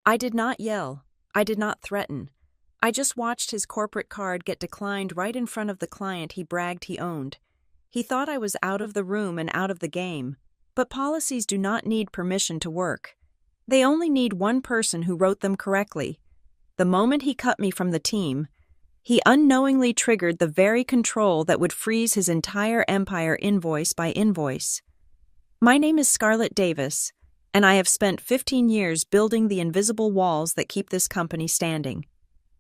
I did not yell. I did not threaten. I just watched his corporate card get declined right in front of the client he bragged he owned. He thought I was out of the room and out of the game. But policies do not need permission to work. They only need one person who wrote them correctly. The moment he cut me from the team, he unknowingly triggered the very control that would freeze his entire empire invoice by invoice. My name is Scarlett Davis, and I have spent 15 years building the invisible walls that keep this company standing.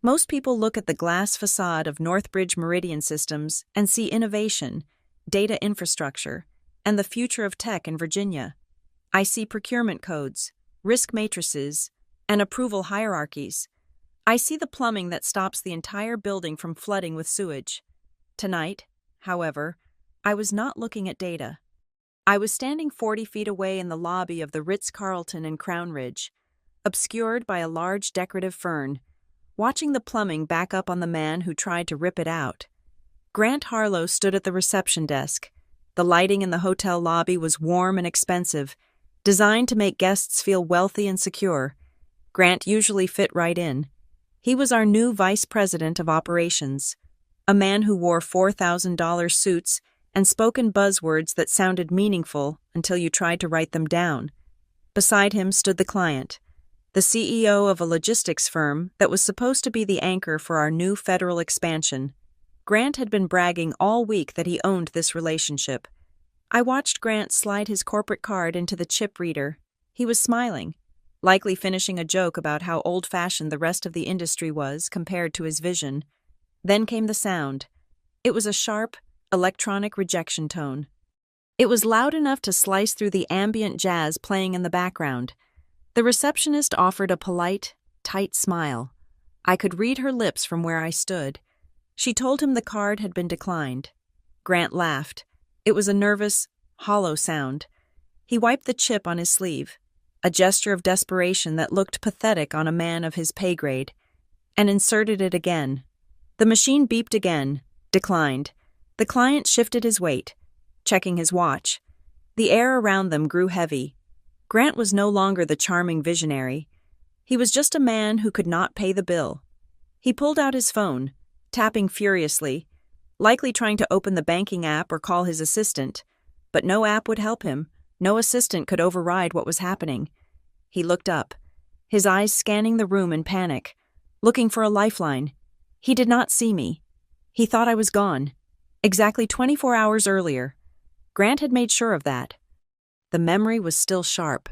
Most people look at the glass facade of Northbridge Meridian Systems and see innovation, data infrastructure, and the future of tech in Virginia. I see procurement codes, risk matrices, and approval hierarchies. I see the plumbing that stops the entire building from flooding with sewage. Tonight, however, I was not looking at data. I was standing 40 feet away in the lobby of the Ritz-Carlton in Crown Ridge, obscured by a large decorative fern, watching the plumbing back up on the man who tried to rip it out. Grant Harlow stood at the reception desk. The lighting in the hotel lobby was warm and expensive, designed to make guests feel wealthy and secure. Grant usually fit right in. He was our new vice president of operations, a man who wore $4,000 suits and spoke in buzzwords that sounded meaningful until you tried to write them down. Beside him stood the client, the CEO of a logistics firm that was supposed to be the anchor for our new federal expansion. Grant had been bragging all week that he owned this relationship. I watched Grant slide his corporate card into the chip reader. He was smiling, likely finishing a joke about how old-fashioned the rest of the industry was compared to his vision. Then came the sound. It was a sharp, electronic rejection tone. It was loud enough to slice through the ambient jazz playing in the background. The receptionist offered a polite, tight smile. I could read her lips from where I stood. She told him the card had been declined. Grant laughed. It was a nervous, hollow sound. He wiped the chip on his sleeve, a gesture of desperation that looked pathetic on a man of his pay grade, and inserted it again. The machine beeped again, declined. The client shifted his weight, checking his watch. The air around them grew heavy. Grant was no longer the charming visionary. He was just a man who could not pay the bill. He pulled out his phone, tapping furiously, likely trying to open the banking app or call his assistant. But no app would help him. No assistant could override what was happening. He looked up, his eyes scanning the room in panic, looking for a lifeline. He did not see me. He thought I was gone. Exactly 24 hours earlier. Grant had made sure of that. The memory was still sharp,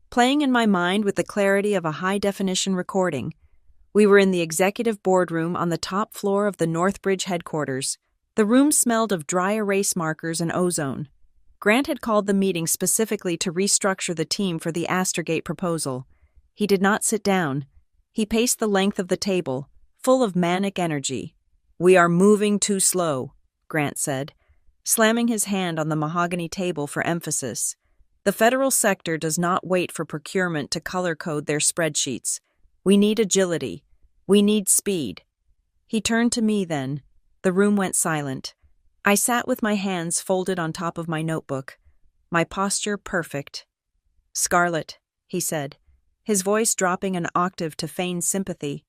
playing in my mind with the clarity of a high-definition recording. We were in the executive boardroom on the top floor of the Northbridge headquarters. The room smelled of dry erase markers and ozone. Grant had called the meeting specifically to restructure the team for the Astergate proposal. He did not sit down. He paced the length of the table, full of manic energy. "We are moving too slow," Grant said, slamming his hand on the mahogany table for emphasis. "The federal sector does not wait for procurement to color-code their spreadsheets. We need agility. We need speed." He turned to me then. The room went silent. I sat with my hands folded on top of my notebook, my posture perfect. "Scarlett," he said, his voice dropping an octave to feign sympathy.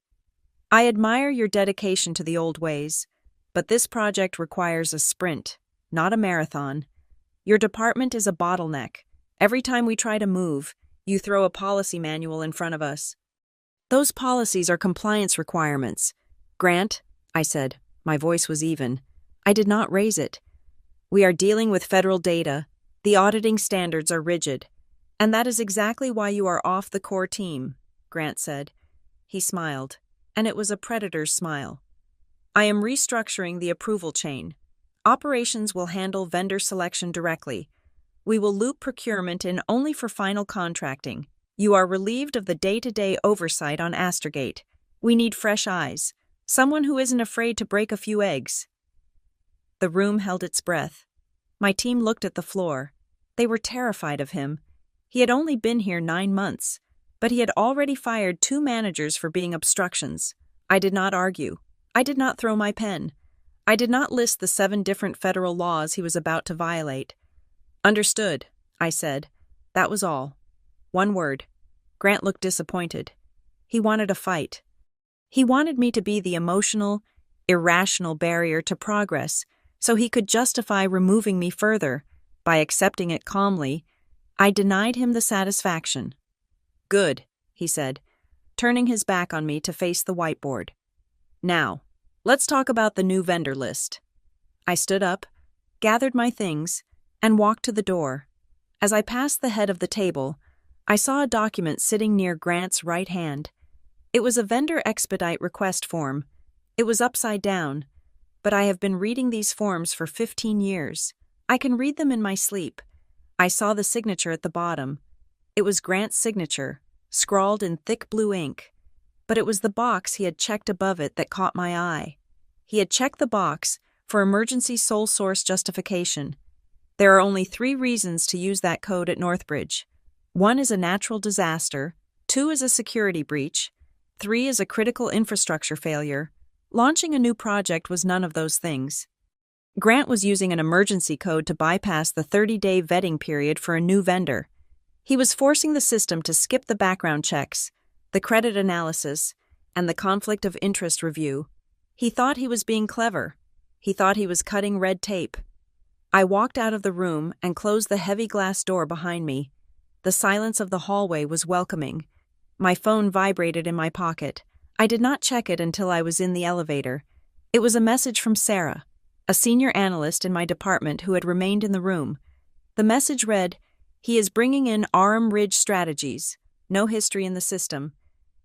"I admire your dedication to the old ways, but this project requires a sprint, not a marathon. Your department is a bottleneck. Every time we try to move, you throw a policy manual in front of us." "Those policies are compliance requirements." "Grant," I said, my voice was even. I did not raise it. "We are dealing with federal data. The auditing standards are rigid. And that is exactly why you are off the core team," Grant said. He smiled, and it was a predator's smile. "I am restructuring the approval chain. Operations will handle vendor selection directly. We will loop procurement in only for final contracting. You are relieved of the day-to-day oversight on Astergate. We need fresh eyes, someone who isn't afraid to break a few eggs." The room held its breath. My team looked at the floor. They were terrified of him. He had only been here 9 months, but he had already fired 2 managers for being obstructions. I did not argue. I did not throw my pen. I did not list the 7 different federal laws he was about to violate. "Understood," I said. That was all. One word. Grant looked disappointed. He wanted a fight. He wanted me to be the emotional, irrational barrier to progress, so he could justify removing me further. By accepting it calmly, I denied him the satisfaction. "Good," he said, turning his back on me to face the whiteboard. "Now, let's talk about the new vendor list." I stood up, gathered my things, and walked to the door. As I passed the head of the table, I saw a document sitting near Grant's right hand. It was a vendor expedite request form. It was upside down, but I have been reading these forms for 15 years. I can read them in my sleep. I saw the signature at the bottom. It was Grant's signature, scrawled in thick blue ink. But it was the box he had checked above it that caught my eye. He had checked the box for emergency sole source justification. There are only 3 reasons to use that code at Northbridge. 1 is a natural disaster, 2 is a security breach, 3 is a critical infrastructure failure. Launching a new project was none of those things. Grant was using an emergency code to bypass the 30-day vetting period for a new vendor. He was forcing the system to skip the background checks, the credit analysis, and the conflict of interest review. He thought he was being clever. He thought he was cutting red tape. I walked out of the room and closed the heavy glass door behind me. The silence of the hallway was welcoming. My phone vibrated in my pocket. I did not check it until I was in the elevator. It was a message from Sarah, a senior analyst in my department who had remained in the room. The message read, "He is bringing in Aram Ridge strategies. No history in the system.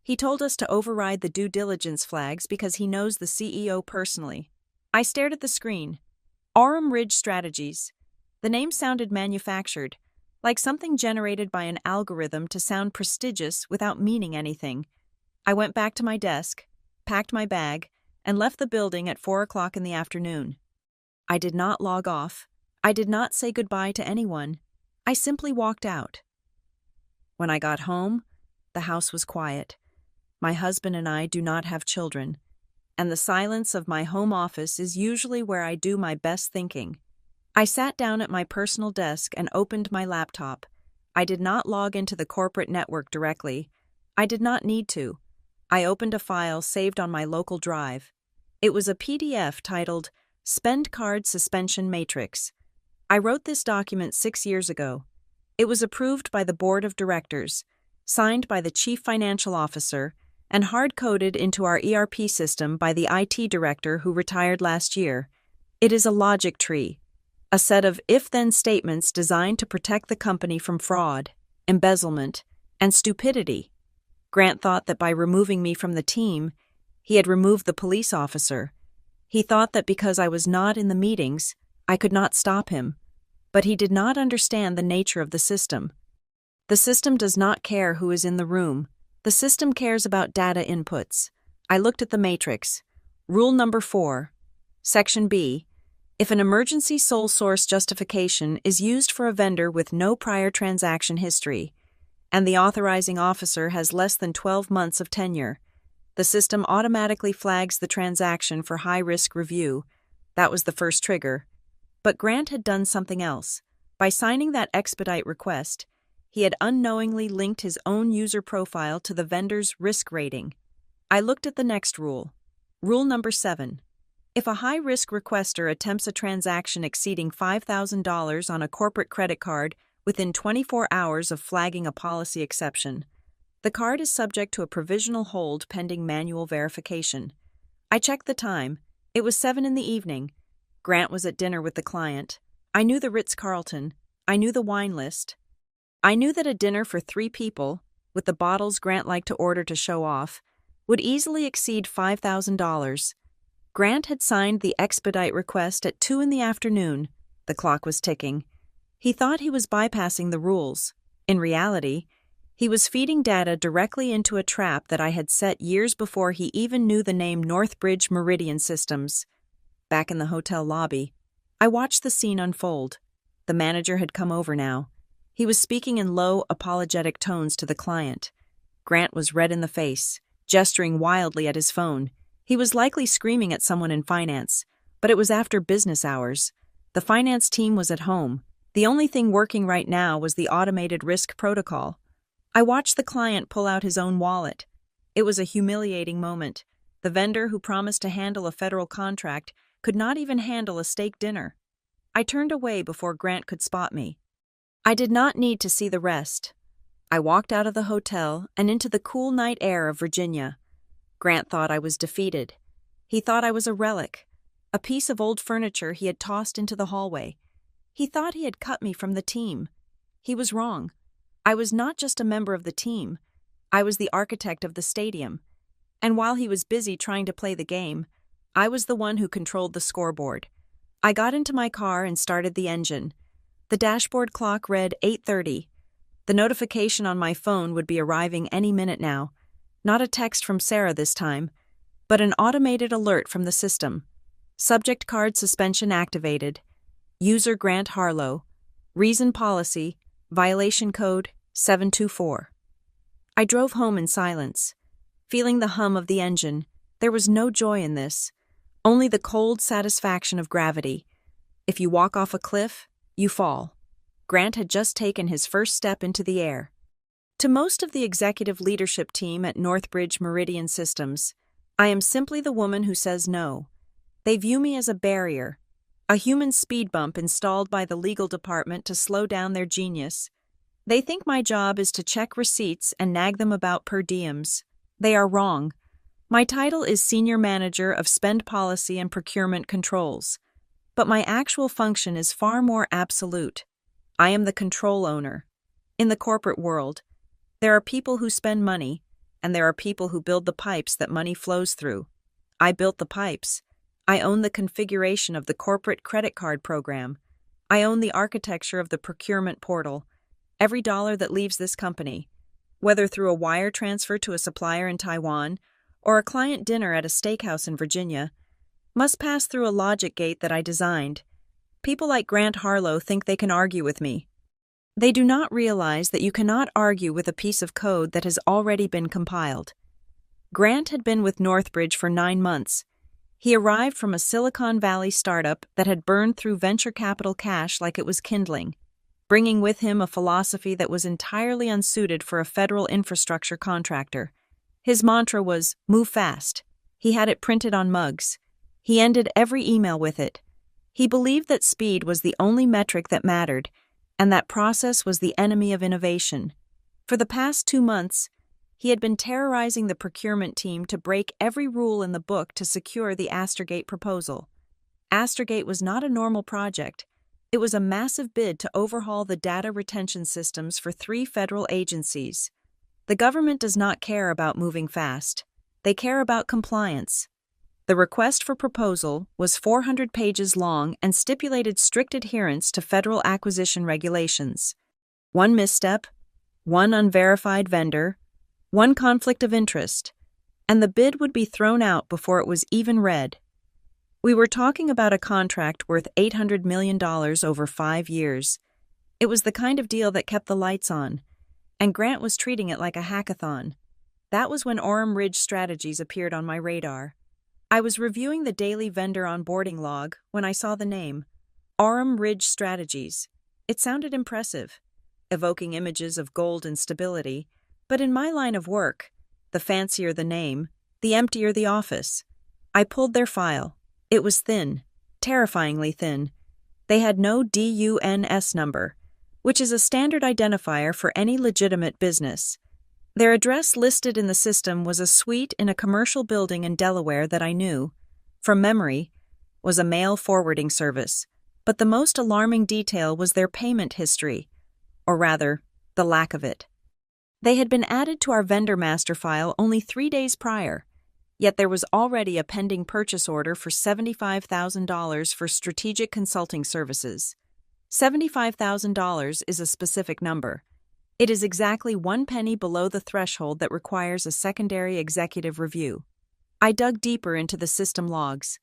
He told us to override the due diligence flags because he knows the CEO personally." I stared at the screen. Aram Ridge Strategies. The name sounded manufactured, like something generated by an algorithm to sound prestigious without meaning anything. I went back to my desk, packed my bag, and left the building at 4 o'clock in the afternoon. I did not log off. I did not say goodbye to anyone. I simply walked out. When I got home, the house was quiet. My husband and I do not have children, and the silence of my home office is usually where I do my best thinking. I sat down at my personal desk and opened my laptop. I did not log into the corporate network directly. I did not need to. I opened a file saved on my local drive. It was a PDF titled Spend Card Suspension Matrix. I wrote this document 6 years ago. It was approved by the board of directors, signed by the chief financial officer, and hard-coded into our ERP system by the IT director who retired last year. It is a logic tree, a set of if-then statements designed to protect the company from fraud, embezzlement, and stupidity. Grant thought that by removing me from the team, he had removed the police officer. He thought that because I was not in the meetings, I could not stop him. But he did not understand the nature of the system. The system does not care who is in the room. The system cares about data inputs. I looked at the matrix. Rule number 4. Section B. If an emergency sole source justification is used for a vendor with no prior transaction history, and the authorizing officer has less than 12 months of tenure, the system automatically flags the transaction for high-risk review. That was the first trigger. But Grant had done something else. By signing that expedite request, he had unknowingly linked his own user profile to the vendor's risk rating. I looked at the next rule. Rule number 7. If a high-risk requester attempts a transaction exceeding $5,000 on a corporate credit card within 24 hours of flagging a policy exception, the card is subject to a provisional hold pending manual verification. I checked the time. It was 7 in the evening. Grant was at dinner with the client. I knew the Ritz-Carlton. I knew the wine list. I knew that a dinner for 3 people, with the bottles Grant liked to order to show off, would easily exceed $5,000. Grant had signed the expedite request at 2 in the afternoon. The clock was ticking. He thought he was bypassing the rules. In reality, he was feeding data directly into a trap that I had set years before he even knew the name Northbridge Meridian Systems. Back in the hotel lobby, I watched the scene unfold. The manager had come over now. He was speaking in low, apologetic tones to the client. Grant was red in the face, gesturing wildly at his phone. He was likely screaming at someone in finance, but it was after business hours. The finance team was at home. The only thing working right now was the automated risk protocol. I watched the client pull out his own wallet. It was a humiliating moment. The vendor who promised to handle a federal contract could not even handle a steak dinner. I turned away before Grant could spot me. I did not need to see the rest. I walked out of the hotel and into the cool night air of Virginia. Grant thought I was defeated. He thought I was a relic, a piece of old furniture he had tossed into the hallway. He thought he had cut me from the team. He was wrong. I was not just a member of the team. I was the architect of the stadium. And while he was busy trying to play the game, I was the one who controlled the scoreboard. I got into my car and started the engine. The dashboard clock read 8:30. The notification on my phone would be arriving any minute now. Not a text from Sarah this time, but an automated alert from the system. Subject card suspension activated. User Grant Harlow. Reason policy. Violation code 724. I drove home in silence, feeling the hum of the engine. There was no joy in this, only the cold satisfaction of gravity. If you walk off a cliff, you fall. Grant had just taken his first step into the air. To most of the executive leadership team at Northbridge Meridian Systems, I am simply the woman who says no. They view me as a barrier, a human speed bump installed by the legal department to slow down their genius. They think my job is to check receipts and nag them about per diems. They are wrong. My title is Senior Manager of Spend Policy and Procurement Controls, but my actual function is far more absolute. I am the control owner. In the corporate world, there are people who spend money, and there are people who build the pipes that money flows through. I built the pipes. I own the configuration of the corporate credit card program. I own the architecture of the procurement portal. Every dollar that leaves this company, whether through a wire transfer to a supplier in Taiwan or a client dinner at a steakhouse in Virginia, must pass through a logic gate that I designed. People like Grant Harlow think they can argue with me. They do not realize that you cannot argue with a piece of code that has already been compiled. Grant had been with Northbridge for 9 months. He arrived from a Silicon Valley startup that had burned through venture capital cash like it was kindling, bringing with him a philosophy that was entirely unsuited for a federal infrastructure contractor. His mantra was, "Move fast." He had it printed on mugs. He ended every email with it. He believed that speed was the only metric that mattered, and that process was the enemy of innovation. For the past 2 months, he had been terrorizing the procurement team to break every rule in the book to secure the Astergate proposal. Astergate was not a normal project. It was a massive bid to overhaul the data retention systems for 3 federal agencies. The government does not care about moving fast. They care about compliance. The request for proposal was 400 pages long and stipulated strict adherence to federal acquisition regulations. One misstep, one unverified vendor, one conflict of interest, and the bid would be thrown out before it was even read. We were talking about a contract worth $800 million over 5 years. It was the kind of deal that kept the lights on, and Grant was treating it like a hackathon. That was when Orem Ridge Strategies appeared on my radar. I was reviewing the daily vendor onboarding log when I saw the name, Orem Ridge Strategies. It sounded impressive, evoking images of gold and stability, but in my line of work, the fancier the name, the emptier the office. I pulled their file. It was thin, terrifyingly thin. They had no DUNS number, which is a standard identifier for any legitimate business. Their address listed in the system was a suite in a commercial building in Delaware that I knew, from memory, was a mail forwarding service, but the most alarming detail was their payment history, or rather, the lack of it. They had been added to our vendor master file only 3 days prior, yet there was already a pending purchase order for $75,000 for strategic consulting services. $75,000 is a specific number. It is exactly 1 penny below the threshold that requires a secondary executive review. I dug deeper into the system logs.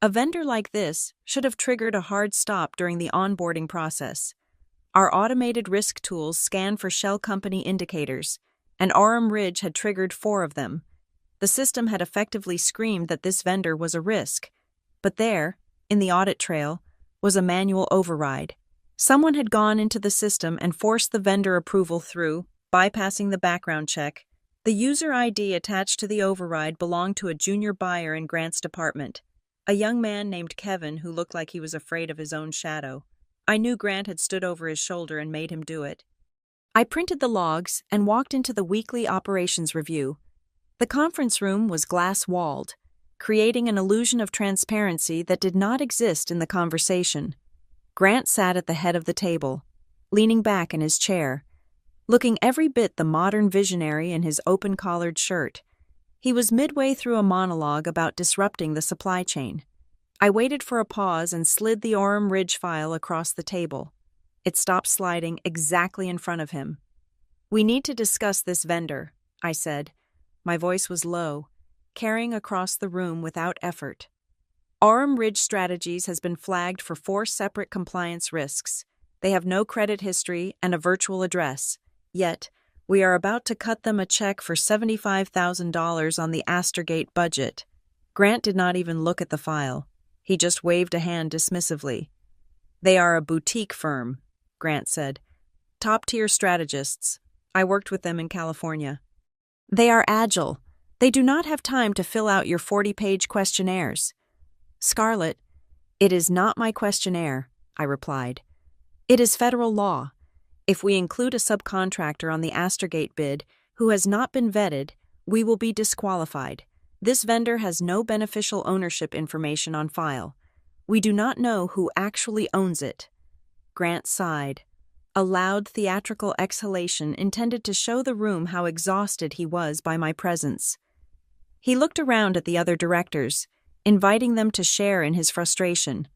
A vendor like this should have triggered a hard stop during the onboarding process. Our automated risk tools scan for shell company indicators, and Orem Ridge had triggered 4 of them. The system had effectively screamed that this vendor was a risk, but there, in the audit trail, was a manual override. Someone had gone into the system and forced the vendor approval through, bypassing the background check. The user ID attached to the override belonged to a junior buyer in Grant's department, a young man named Kevin who looked like he was afraid of his own shadow. I knew Grant had stood over his shoulder and made him do it. I printed the logs and walked into the weekly operations review. The conference room was glass-walled, creating an illusion of transparency that did not exist in the conversation. Grant sat at the head of the table, leaning back in his chair, looking every bit the modern visionary in his open-collared shirt. He was midway through a monologue about disrupting the supply chain. I waited for a pause and slid the Orem Ridge file across the table. It stopped sliding exactly in front of him. "We need to discuss this vendor," I said. My voice was low, carrying across the room without effort. Orem Ridge Strategies has been flagged for 4 separate compliance risks. They have no credit history and a virtual address. Yet, we are about to cut them a check for $75,000 on the Astergate budget. Grant did not even look at the file. He just waved a hand dismissively. "They are a boutique firm," Grant said. "Top-tier strategists. I worked with them in California. They are agile. They do not have time to fill out your 40-page questionnaires." "Scarlett, it is not my questionnaire," I replied. "It is federal law. If we include a subcontractor on the Astergate bid who has not been vetted, we will be disqualified. This vendor has no beneficial ownership information on file. We do not know who actually owns it." Grant sighed, a loud theatrical exhalation intended to show the room how exhausted he was by my presence. He looked around at the other directors, inviting them to share in his frustration.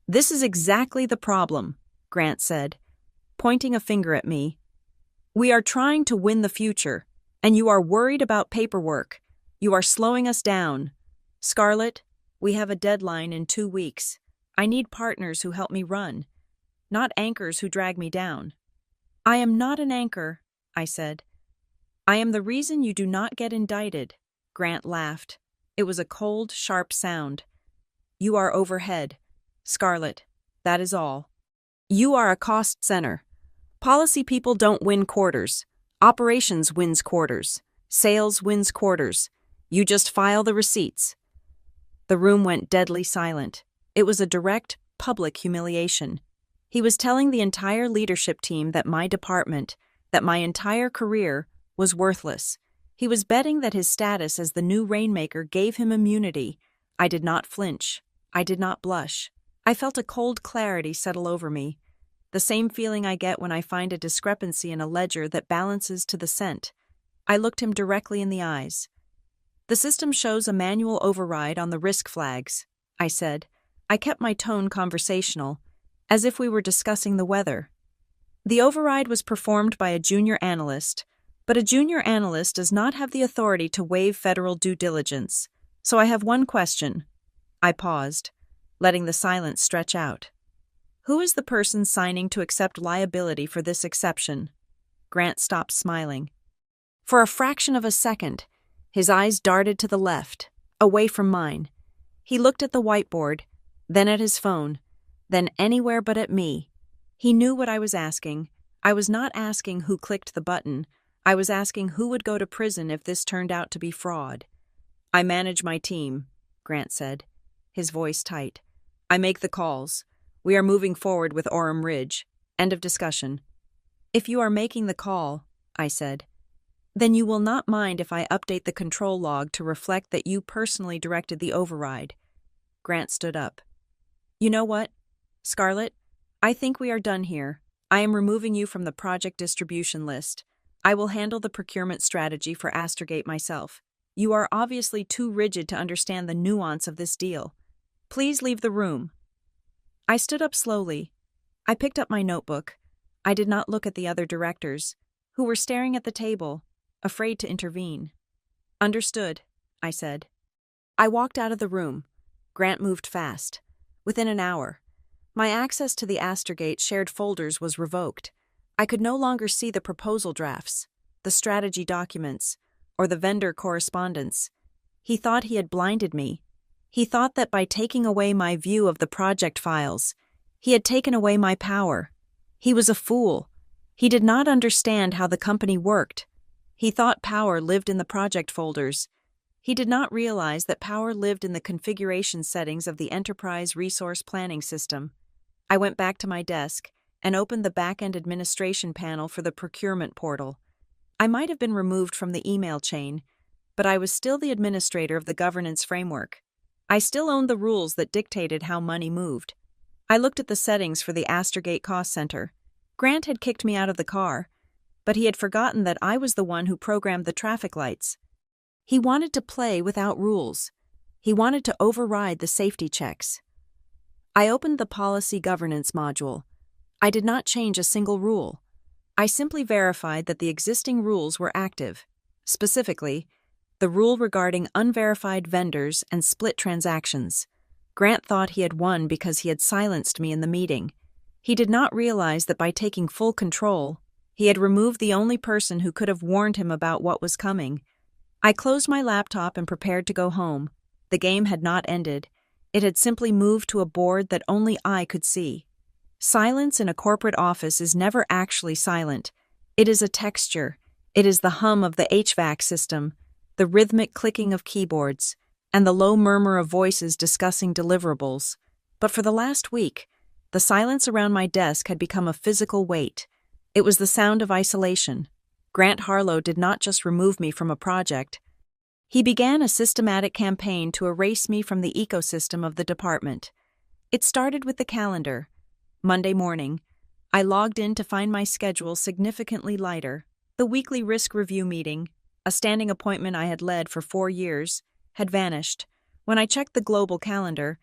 "This is exactly the problem," Grant said, pointing a finger at me. "We are trying to win the future, and you are worried about paperwork. You are slowing us down. Scarlett, we have a deadline in 2 weeks. I need partners who help me run, not anchors who drag me down." "I am not an anchor," I said. "I am the reason you do not get indicted," Grant laughed. It was a cold, sharp sound. "You are overhead, Scarlett. That is all. You are a cost center. Policy people don't win quarters. Operations wins quarters. Sales wins quarters. You just file the receipts." The room went deadly silent. It was a direct, public humiliation. He was telling the entire leadership team that my department, that my entire career, was worthless. He was betting that his status as the new rainmaker gave him immunity. I did not flinch. I did not blush. I felt a cold clarity settle over me, the same feeling I get when I find a discrepancy in a ledger that balances to the cent. I looked him directly in the eyes. "The system shows a manual override on the risk flags," I said. I kept my tone conversational, as if we were discussing the weather. "The override was performed by a junior analyst, but a junior analyst does not have the authority to waive federal due diligence. So I have one question." I paused, letting the silence stretch out. "Who is the person signing to accept liability for this exception?" Grant stopped smiling. For a fraction of a second, his eyes darted to the left, away from mine. He looked at the whiteboard, then at his phone, then anywhere but at me. He knew what I was asking. I was not asking who clicked the button. I was asking who would go to prison if this turned out to be fraud. "I manage my team," Grant said, his voice tight. "I make the calls. We are moving forward with Orem Ridge. End of discussion." "If you are making the call," I said, "then you will not mind if I update the control log to reflect that you personally directed the override." Grant stood up. "You know what, Scarlett? I think we are done here. I am removing you from the project distribution list. I will handle the procurement strategy for Astergate myself. You are obviously too rigid to understand the nuance of this deal. Please leave the room." I stood up slowly. I picked up my notebook. I did not look at the other directors, who were staring at the table, afraid to intervene. "Understood," I said. I walked out of the room. Grant moved fast. Within an hour, my access to the Astergate shared folders was revoked. I could no longer see the proposal drafts, the strategy documents, or the vendor correspondence. He thought he had blinded me. He thought that by taking away my view of the project files, he had taken away my power. He was a fool. He did not understand how the company worked. He thought power lived in the project folders. He did not realize that power lived in the configuration settings of the enterprise resource planning system. I went back to my desk and opened the back-end administration panel for the procurement portal. I might have been removed from the email chain, but I was still the administrator of the governance framework. I still owned the rules that dictated how money moved. I looked at the settings for the Astorgate cost center. Grant had kicked me out of the car, but he had forgotten that I was the one who programmed the traffic lights. He wanted to play without rules. He wanted to override the safety checks. I opened the policy governance module. I did not change a single rule. I simply verified that the existing rules were active. Specifically, the rule regarding unverified vendors and split transactions. Grant thought he had won because he had silenced me in the meeting. He did not realize that by taking full control, he had removed the only person who could have warned him about what was coming. I closed my laptop and prepared to go home. The game had not ended. It had simply moved to a board that only I could see. Silence in a corporate office is never actually silent. It is a texture. It is the hum of the HVAC system, the rhythmic clicking of keyboards, and the low murmur of voices discussing deliverables. But for the last week, the silence around my desk had become a physical weight. It was the sound of isolation. Grant Harlow did not just remove me from a project. He began a systematic campaign to erase me from the ecosystem of the department. It started with the calendar. Monday morning, I logged in to find my schedule significantly lighter. The weekly risk review meeting, a standing appointment I had led for 4 years, had vanished. When I checked the global calendar,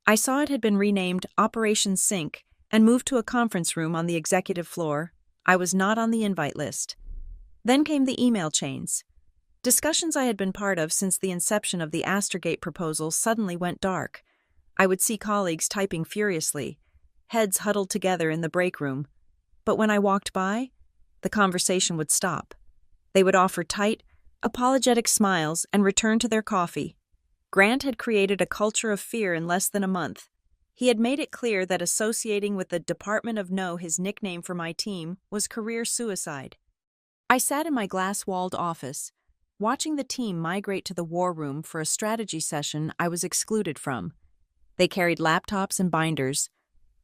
I saw it had been renamed Operation Sync and moved to a conference room on the executive floor. I was not on the invite list. Then came the email chains. Discussions I had been part of since the inception of the Astorgate proposal suddenly went dark. I would see colleagues typing furiously, heads huddled together in the break room. But when I walked by, the conversation would stop. They would offer tight, apologetic smiles and return to their coffee. Grant had created a culture of fear in less than a month. He had made it clear that associating with the Department of No, his nickname for my team, was career suicide. I sat in my glass-walled office, watching the team migrate to the war room for a strategy session I was excluded from. They carried laptops and binders,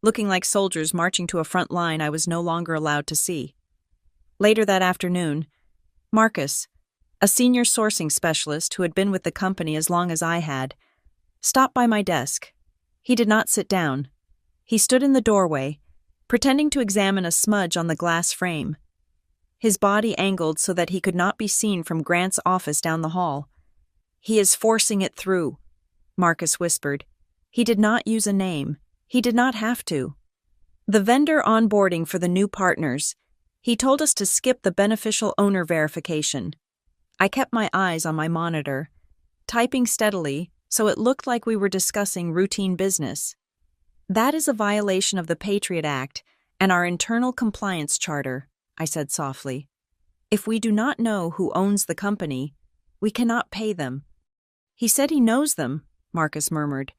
looking like soldiers marching to a front line I was no longer allowed to see. Later that afternoon, Marcus, a senior sourcing specialist who had been with the company as long as I had, stopped by my desk. He did not sit down. He stood in the doorway, pretending to examine a smudge on the glass frame. His body angled so that he could not be seen from Grant's office down the hall. "He is forcing it through," Marcus whispered. He did not use a name. He did not have to. "The vendor onboarding for the new partners. He told us to skip the beneficial owner verification." I kept my eyes on my monitor, typing steadily so it looked like we were discussing routine business. "That is a violation of the Patriot Act and our internal compliance charter," I said softly. "If we do not know who owns the company, we cannot pay them." "He said he knows them," Marcus murmured.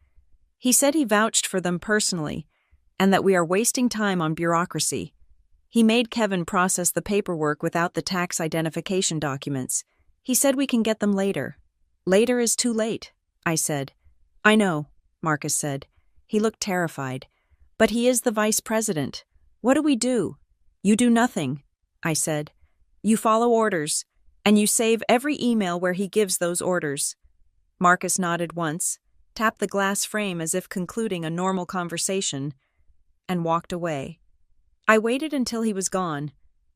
"He said he vouched for them personally, and that we are wasting time on bureaucracy. He made Kevin process the paperwork without the tax identification documents. He said we can get them later." "Later is too late," I said. "I know," Marcus said. He looked terrified. "But he is the vice president. What do we do?" "You do nothing," I said. "You follow orders, and you save every email where he gives those orders." Marcus nodded once, tapped the glass frame as if concluding a normal conversation, and walked away. I waited until he was gone.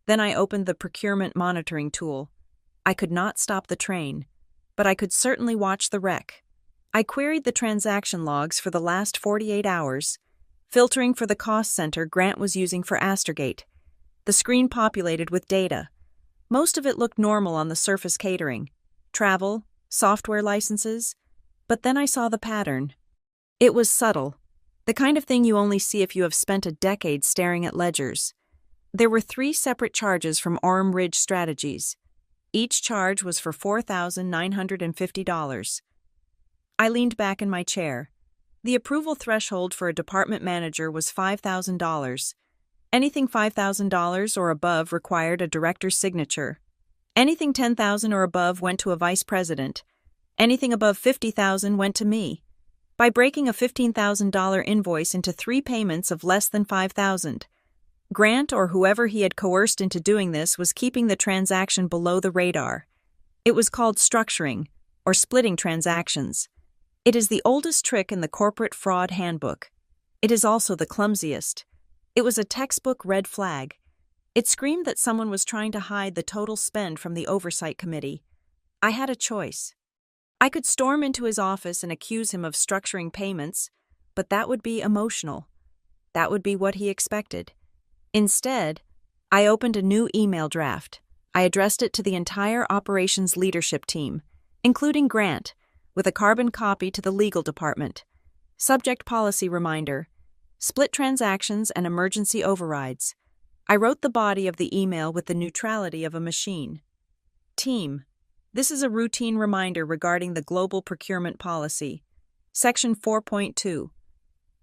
Then I opened the procurement monitoring tool. I could not stop the train, but I could certainly watch the wreck. I queried the transaction logs for the last 48 hours, filtering for the cost center Grant was using for Astorgate. The screen populated with data. Most of it looked normal on the surface: catering, travel, software licenses. But then I saw the pattern. It was subtle, the kind of thing you only see if you have spent a decade staring at ledgers. There were 3 separate charges from Orem Ridge Strategies. Each charge was for $4,950. I leaned back in my chair. The approval threshold for a department manager was $5,000. Anything $5,000 or above required a director's signature. Anything 10,000 or above went to a vice president. Anything above 50,000 went to me. By breaking a $15,000 invoice into 3 payments of less than 5,000. Grant or whoever he had coerced into doing this was keeping the transaction below the radar. It was called structuring, or splitting transactions. It is the oldest trick in the corporate fraud handbook. It is also the clumsiest. It was a textbook red flag. It screamed that someone was trying to hide the total spend from the oversight committee. I had a choice. I could storm into his office and accuse him of structuring payments, but that would be emotional. That would be what he expected. Instead, I opened a new email draft. I addressed it to the entire operations leadership team, including Grant, with a carbon copy to the legal department. Subject policy reminder: split transactions and emergency overrides. I wrote the body of the email with the neutrality of a machine. Team: this is a routine reminder regarding the global procurement policy. Section 4.2.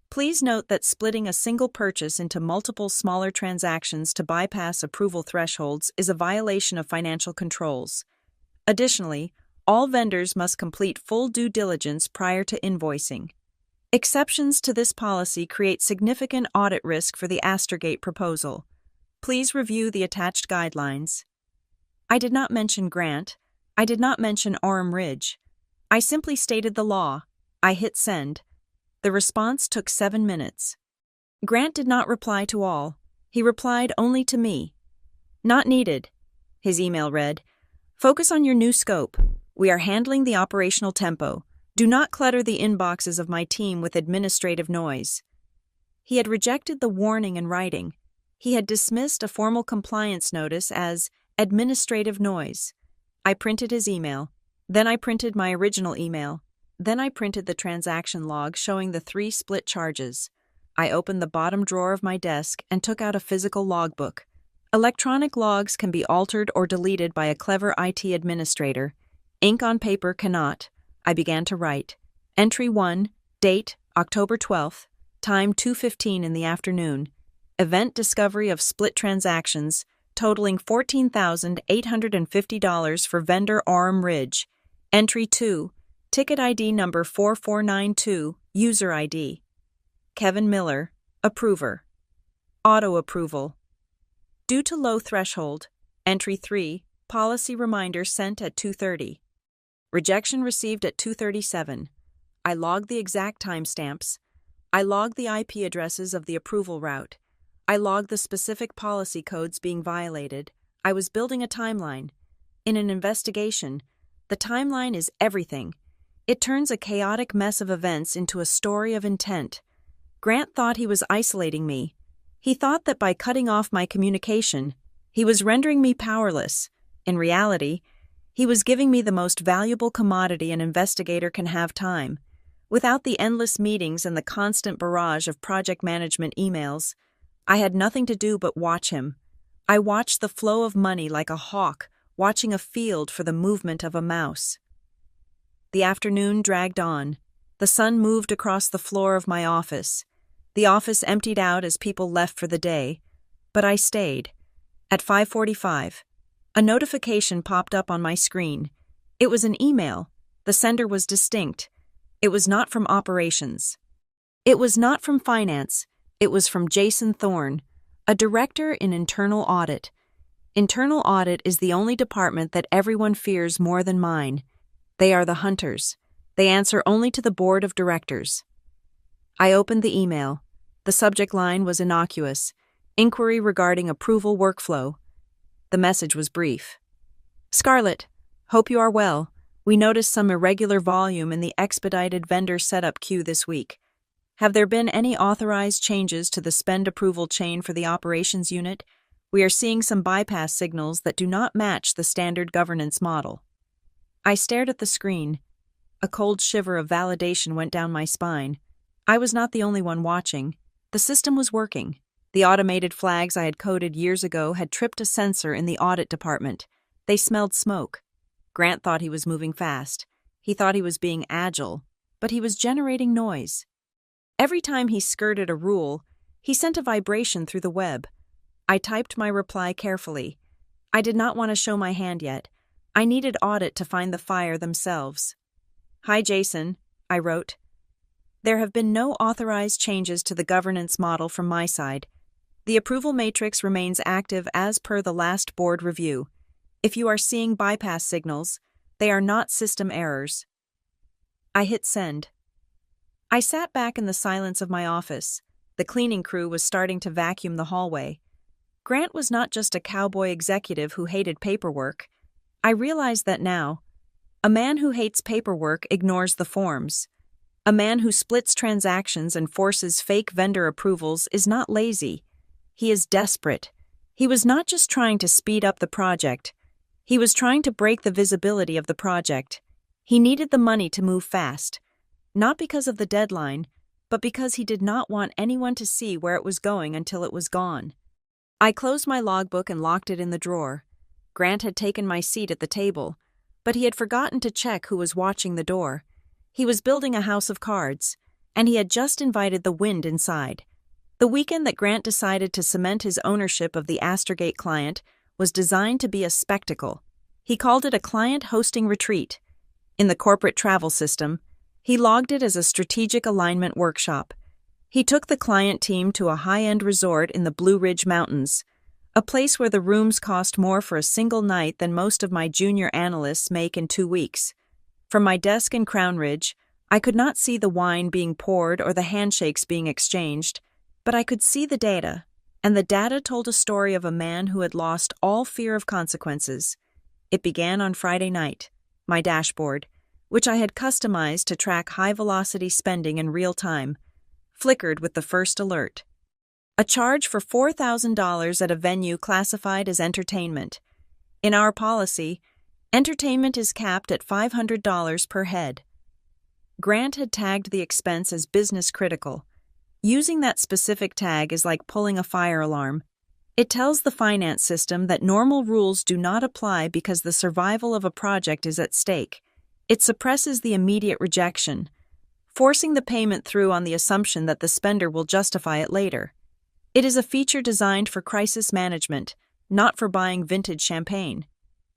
Please note that splitting a single purchase into multiple smaller transactions to bypass approval thresholds is a violation of financial controls. Additionally, all vendors must complete full due diligence prior to invoicing. Exceptions to this policy create significant audit risk for the Astergate proposal. Please review the attached guidelines. I did not mention Grant. I did not mention Orem Ridge. I simply stated the law. I hit send. The response took 7 minutes. Grant did not reply to all. He replied only to me. Not needed. His email read, "Focus on your new scope. We are handling the operational tempo. Do not clutter the inboxes of my team with administrative noise." He had rejected the warning in writing. He had dismissed a formal compliance notice as administrative noise. I printed his email. Then I printed my original email. Then I printed the transaction log showing the 3 split charges. I opened the bottom drawer of my desk and took out a physical logbook. Electronic logs can be altered or deleted by a clever IT administrator. Ink on paper cannot. I began to write. Entry 1, date, October 12th, time 2:15 in the afternoon. Event discovery of split transactions, totaling $14,850 for vendor Orem Ridge. Entry 2, ticket ID number 4492, user ID. Kevin Miller, approver. Auto approval. Due to low threshold. Entry 3, policy reminder sent at 2:30. Rejection received at 2:37. I logged the exact timestamps. I logged the IP addresses of the approval route. I logged the specific policy codes being violated. I was building a timeline. In an investigation, the timeline is everything. It turns a chaotic mess of events into a story of intent. Grant thought he was isolating me. He thought that by cutting off my communication, he was rendering me powerless. In reality, he was giving me the most valuable commodity an investigator can have: time. Without the endless meetings and the constant barrage of project management emails, I had nothing to do but watch him. I watched the flow of money like a hawk watching a field for the movement of a mouse. The afternoon dragged on. The sun moved across the floor of my office. The office emptied out as people left for the day, but I stayed. At 5:45, a notification popped up on my screen. It was an email. The sender was distinct. It was not from operations. It was not from finance. It was from Jason Thorne, a director in internal audit. Internal audit is the only department that everyone fears more than mine. They are the hunters. They answer only to the board of directors. I opened the email. The subject line was innocuous: inquiry regarding approval workflow. The message was brief. Scarlett, hope you are well. We noticed some irregular volume in the expedited vendor setup queue this week. Have there been any authorized changes to the spend approval chain for the operations unit? We are seeing some bypass signals that do not match the standard governance model. I stared at the screen. A cold shiver of validation went down my spine. I was not the only one watching. The system was working. The automated flags I had coded years ago had tripped a sensor in the audit department. They smelled smoke. Grant thought he was moving fast. He thought he was being agile, but he was generating noise. Every time he skirted a rule, he sent a vibration through the web. I typed my reply carefully. I did not want to show my hand yet. I needed audit to find the fire themselves. "Hi, Jason," I wrote. "There have been no authorized changes to the governance model from my side. The approval matrix remains active as per the last board review. If you are seeing bypass signals, they are not system errors." I hit send. I sat back in the silence of my office. The cleaning crew was starting to vacuum the hallway. Grant was not just a cowboy executive who hated paperwork. I realized that now. A man who hates paperwork ignores the forms. A man who splits transactions and forces fake vendor approvals is not lazy. He is desperate. He was not just trying to speed up the project. He was trying to break the visibility of the project. He needed the money to move fast. Not because of the deadline, but because he did not want anyone to see where it was going until it was gone. I closed my logbook and locked it in the drawer. Grant had taken my seat at the table, but he had forgotten to check who was watching the door. He was building a house of cards, and he had just invited the wind inside. The weekend that Grant decided to cement his ownership of the Astorgate client was designed to be a spectacle. He called it a client hosting retreat. In the corporate travel system, he logged it as a strategic alignment workshop. He took the client team to a high-end resort in the Blue Ridge Mountains, a place where the rooms cost more for a single night than most of my junior analysts make in 2 weeks. From my desk in Crown Ridge, I could not see the wine being poured or the handshakes being exchanged, but I could see the data, and the data told a story of a man who had lost all fear of consequences. It began on Friday night. My dashboard, which I had customized to track high-velocity spending in real time, flickered with the first alert. A charge for $4,000 at a venue classified as entertainment. In our policy, entertainment is capped at $500 per head. Grant had tagged the expense as business critical. Using that specific tag is like pulling a fire alarm. It tells the finance system that normal rules do not apply because the survival of a project is at stake. It suppresses the immediate rejection, forcing the payment through on the assumption that the spender will justify it later. It is a feature designed for crisis management, not for buying vintage champagne.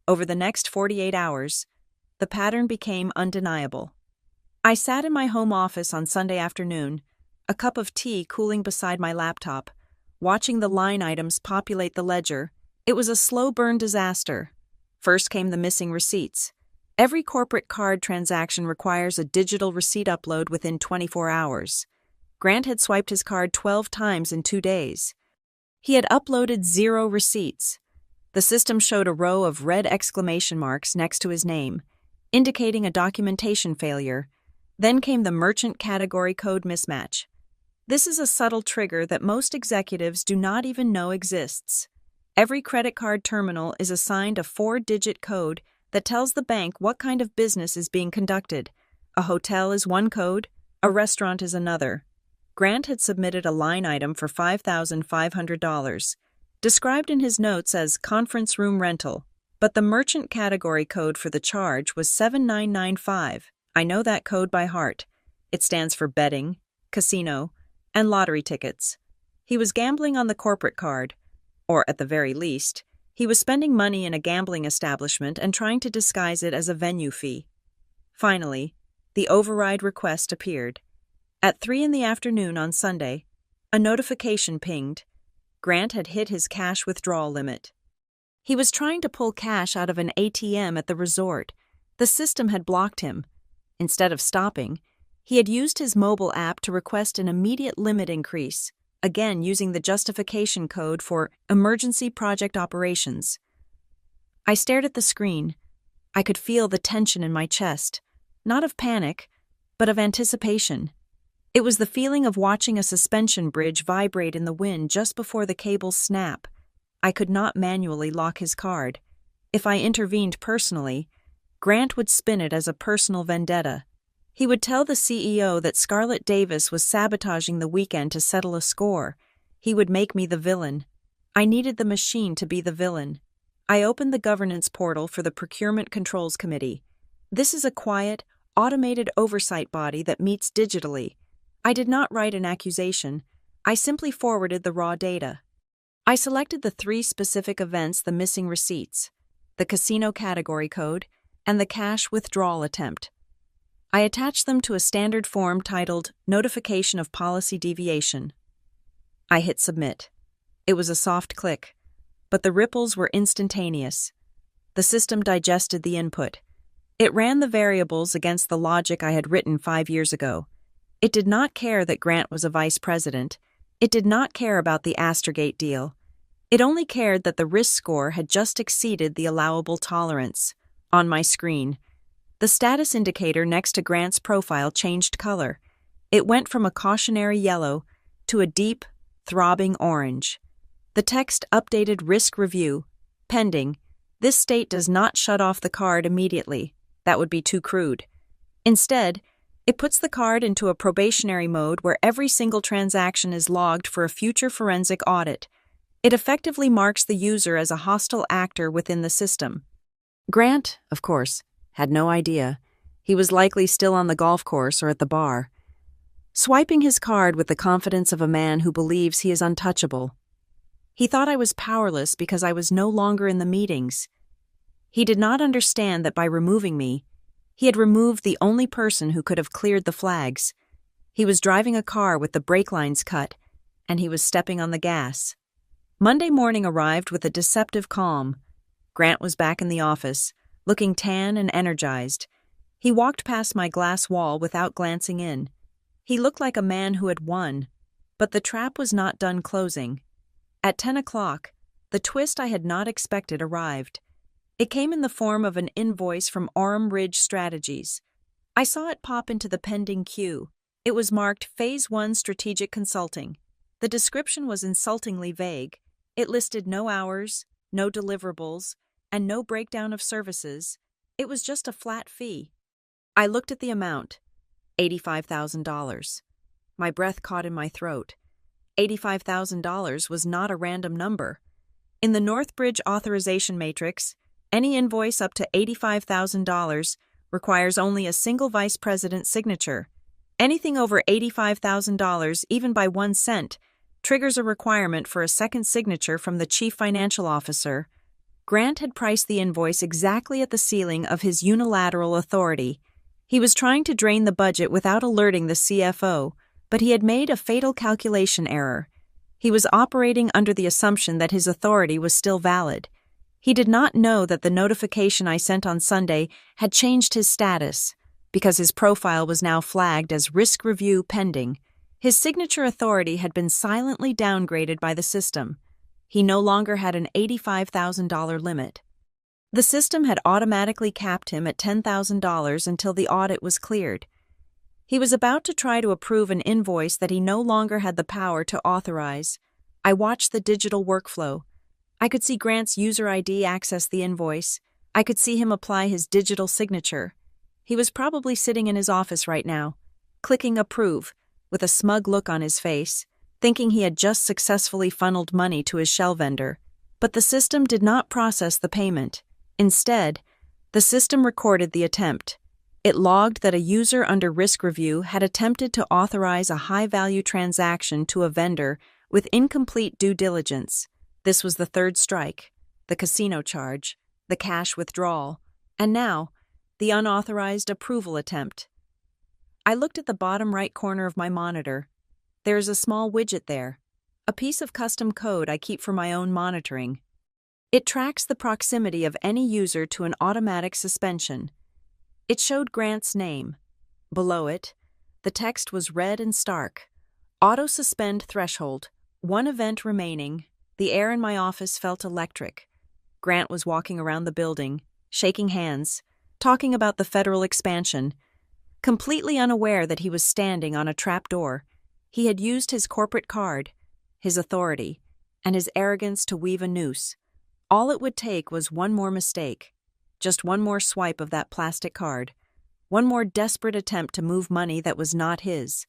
Over the next 48 hours, the pattern became undeniable. I sat in my home office on Sunday afternoon, a cup of tea cooling beside my laptop, watching the line items populate the ledger. It was a slow-burn disaster. First came the missing receipts. Every corporate card transaction requires a digital receipt upload within 24 hours. Grant had swiped his card 12 times in 2 days. He had uploaded 0 receipts. The system showed a row of red exclamation marks next to his name, indicating a documentation failure. Then came the merchant category code mismatch. This is a subtle trigger that most executives do not even know exists. Every credit card terminal is assigned a 4-digit code that tells the bank what kind of business is being conducted. A hotel is one code, a restaurant is another. Grant had submitted a line item for $5,500, described in his notes as conference room rental, but the merchant category code for the charge was 7995. I know that code by heart. It stands for betting, casino, and lottery tickets. He was gambling on the corporate card, or at the very least, he was spending money in a gambling establishment and trying to disguise it as a venue fee. Finally, the override request appeared. At 3 p.m. on Sunday, a notification pinged. Grant had hit his cash withdrawal limit. He was trying to pull cash out of an ATM at the resort. The system had blocked him. Instead of stopping, he had used his mobile app to request an immediate limit increase, again using the justification code for emergency project operations. I stared at the screen. I could feel the tension in my chest, not of panic, but of anticipation. It was the feeling of watching a suspension bridge vibrate in the wind just before the cables snap. I could not manually lock his card. If I intervened personally, Grant would spin it as a personal vendetta. He would tell the CEO that Scarlett Davis was sabotaging the weekend to settle a score. He would make me the villain. I needed the machine to be the villain. I opened the governance portal for the Procurement Controls Committee. This is a quiet, automated oversight body that meets digitally. I did not write an accusation. I simply forwarded the raw data. I selected the 3 specific events: the missing receipts, the casino category code, and the cash withdrawal attempt. I attached them to a standard form titled Notification of Policy Deviation. I hit submit. It was a soft click, but the ripples were instantaneous. The system digested the input. It ran the variables against the logic I had written 5 years ago. It did not care that Grant was a vice president. It did not care about the Astergate deal. It only cared that the risk score had just exceeded the allowable tolerance. On my screen, the status indicator next to Grant's profile changed color. It went from a cautionary yellow to a deep, throbbing orange. The text updated risk review, pending. This state does not shut off the card immediately. That would be too crude. Instead, it puts the card into a probationary mode where every single transaction is logged for a future forensic audit. It effectively marks the user as a hostile actor within the system. Grant, of course, had no idea. He was likely still on the golf course or at the bar, swiping his card with the confidence of a man who believes he is untouchable. He thought I was powerless because I was no longer in the meetings. He did not understand that by removing me, he had removed the only person who could have cleared the flags. He was driving a car with the brake lines cut, and he was stepping on the gas. Monday morning arrived with a deceptive calm. Grant was back in the office, looking tan and energized. He walked past my glass wall without glancing in. He looked like a man who had won, but the trap was not done closing. At 10 o'clock, the twist I had not expected arrived. It came in the form of an invoice from Orem Ridge Strategies. I saw it pop into the pending queue. It was marked Phase 1 Strategic Consulting. The description was insultingly vague. It listed no hours, no deliverables, and no breakdown of services. It was just a flat fee. I looked at the amount, $85,000. My breath caught in my throat. $85,000 was not a random number. In the Northbridge authorization matrix, any invoice up to $85,000 requires only a single vice president's signature. Anything over $85,000, even by 1 cent, triggers a requirement for a second signature from the chief financial officer. Grant had priced the invoice exactly at the ceiling of his unilateral authority. He was trying to drain the budget without alerting the CFO, but he had made a fatal calculation error. He was operating under the assumption that his authority was still valid. He did not know that the notification I sent on Sunday had changed his status, because his profile was now flagged as risk review pending. His signature authority had been silently downgraded by the system. He no longer had an $85,000 limit. The system had automatically capped him at $10,000 until the audit was cleared. He was about to try to approve an invoice that he no longer had the power to authorize. I watched the digital workflow. I could see Grant's user ID access the invoice. I could see him apply his digital signature. He was probably sitting in his office right now, clicking approve, with a smug look on his face, thinking he had just successfully funneled money to his shell vendor. But the system did not process the payment. Instead, the system recorded the attempt. It logged that a user under risk review had attempted to authorize a high-value transaction to a vendor with incomplete due diligence. This was the third strike, the casino charge, the cash withdrawal, and now, the unauthorized approval attempt. I looked at the bottom right corner of my monitor. There is a small widget there, a piece of custom code I keep for my own monitoring. It tracks the proximity of any user to an automatic suspension. It showed Grant's name. Below it, the text was red and stark. Auto-suspend threshold. 1 event remaining. The air in my office felt electric. Grant was walking around the building, shaking hands, talking about the federal expansion. Completely unaware that he was standing on a trapdoor, he had used his corporate card, his authority, and his arrogance to weave a noose. All it would take was one more mistake, just one more swipe of that plastic card, one more desperate attempt to move money that was not his.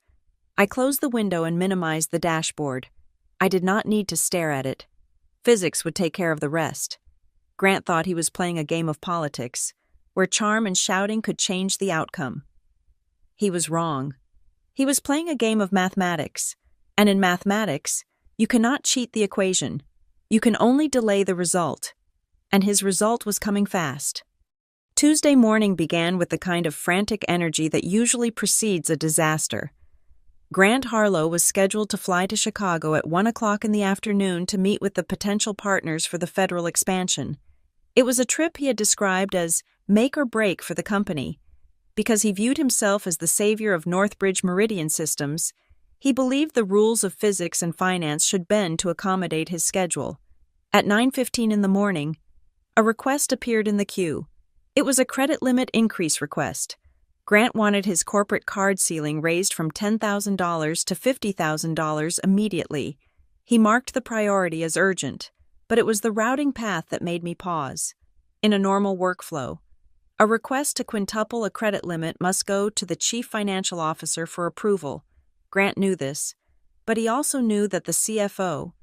I closed the window and minimized the dashboard. I did not need to stare at it. Physics would take care of the rest. Grant thought he was playing a game of politics, where charm and shouting could change the outcome. He was wrong. He was playing a game of mathematics, and in mathematics, you cannot cheat the equation. You can only delay the result. And his result was coming fast. Tuesday morning began with the kind of frantic energy that usually precedes a disaster. Grant Harlow was scheduled to fly to Chicago at 1 o'clock in the afternoon to meet with the potential partners for the federal expansion. It was a trip he had described as make or break for the company. Because he viewed himself as the savior of Northbridge Meridian systems, he believed the rules of physics and finance should bend to accommodate his schedule. At 9:15 in the morning, a request appeared in the queue. It was a credit limit increase request. Grant wanted his corporate card ceiling raised from $10,000 to $50,000 immediately. He marked the priority as urgent, but it was the routing path that made me pause. In a normal workflow, a request to quintuple a credit limit must go to the chief financial officer for approval. Grant knew this, but he also knew that the CFO,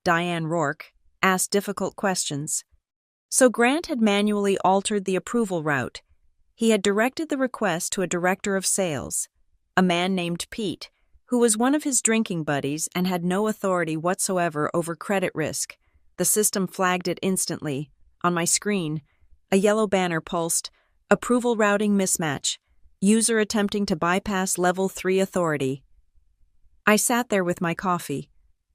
Diane Rourke, asked difficult questions. So Grant had manually altered the approval route. He had directed the request to a director of sales, a man named Pete, who was one of his drinking buddies and had no authority whatsoever over credit risk. The system flagged it instantly. On my screen, a yellow banner pulsed, "Approval routing mismatch. User attempting to bypass level 3 authority." I sat there with my coffee,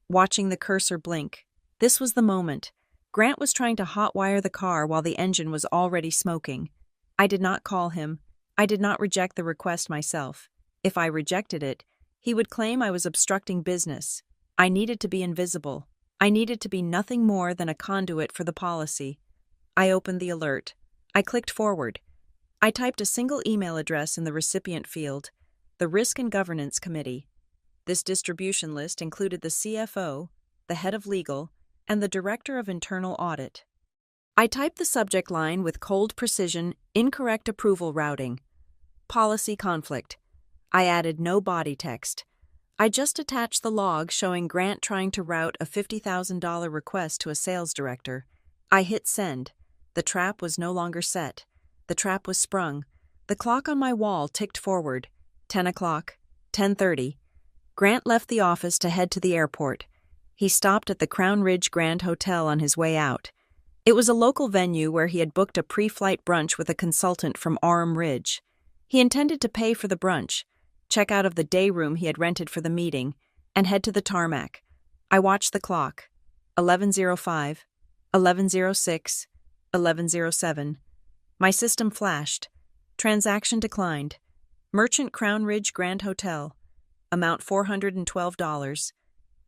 watching the cursor blink. This was the moment. Grant was trying to hotwire the car while the engine was already smoking. I did not call him. I did not reject the request myself. If I rejected it, he would claim I was obstructing business. I needed to be invisible. I needed to be nothing more than a conduit for the policy. I opened the alert. I clicked forward. I typed a single email address in the recipient field, the Risk and Governance Committee. This distribution list included the CFO, the head of legal, and the director of internal audit. I typed the subject line with cold precision, incorrect approval routing. Policy conflict. I added no body text. I just attached the log showing Grant trying to route a $50,000 request to a sales director. I hit send. The trap was no longer set. The trap was sprung. The clock on my wall ticked forward. 10 o'clock, 10:30. Grant left the office to head to the airport. He stopped at the Crown Ridge Grand Hotel on his way out. It was a local venue where he had booked a pre-flight brunch with a consultant from Orem Ridge. He intended to pay for the brunch, check out of the day room he had rented for the meeting, and head to the tarmac. I watched the clock. 11:05, 11:06, 11:07. My system flashed. Transaction declined. Merchant Crown Ridge Grand Hotel. Amount $412.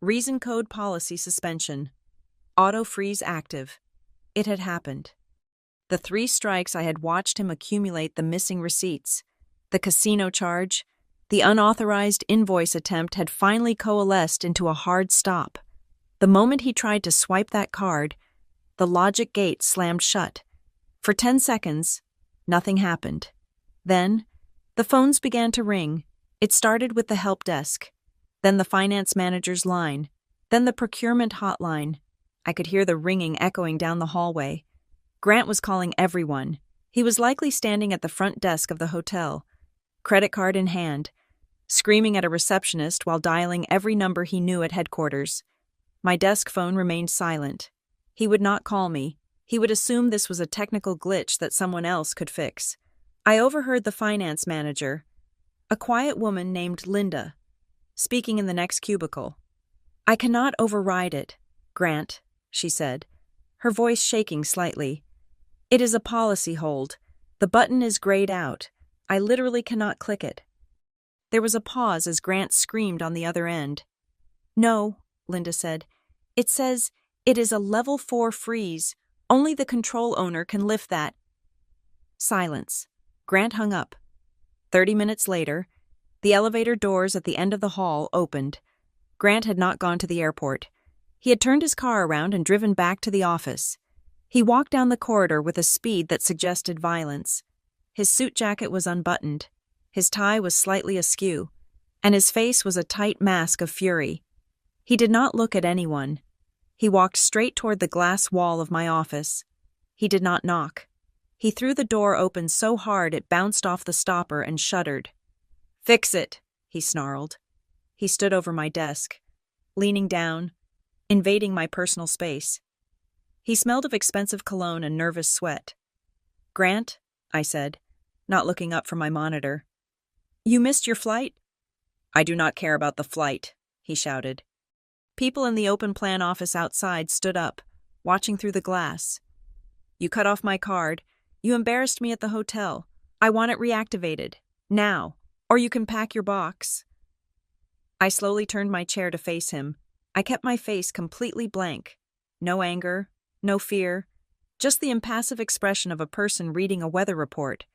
Reason code policy suspension. Auto freeze active. It had happened. The 3 strikes I had watched him accumulate the missing receipts, the casino charge, the unauthorized invoice attempt had finally coalesced into a hard stop. The moment he tried to swipe that card, the logic gate slammed shut. For 10 seconds, nothing happened. Then, the phones began to ring. It started with the help desk, then the finance manager's line, then the procurement hotline. I could hear the ringing echoing down the hallway. Grant was calling everyone. He was likely standing at the front desk of the hotel, credit card in hand, screaming at a receptionist while dialing every number he knew at headquarters. My desk phone remained silent. He would not call me. He would assume this was a technical glitch that someone else could fix. I overheard the finance manager, a quiet woman named Linda, speaking in the next cubicle. "I cannot override it, Grant," she said, her voice shaking slightly. "It is a policy hold. The button is grayed out. I literally cannot click it." There was a pause as Grant screamed on the other end. "No," Linda said. "It says it is a level 4 freeze. Only the control owner can lift that." Silence. Grant hung up. 30 minutes later, the elevator doors at the end of the hall opened. Grant had not gone to the airport. He had turned his car around and driven back to the office. He walked down the corridor with a speed that suggested violence. His suit jacket was unbuttoned, his tie was slightly askew, and his face was a tight mask of fury. He did not look at anyone. He walked straight toward the glass wall of my office. He did not knock. He threw the door open so hard it bounced off the stopper and shuddered. "Fix it," he snarled. He stood over my desk, leaning down, invading my personal space. He smelled of expensive cologne and nervous sweat. "Grant," I said, not looking up from my monitor. "You missed your flight?" "I do not care about the flight," he shouted. People in the open plan office outside stood up, watching through the glass. "You cut off my card. You embarrassed me at the hotel. I want it reactivated. Now. Or you can pack your box." I slowly turned my chair to face him. I kept my face completely blank. No anger, no fear, just the impassive expression of a person reading a weather report.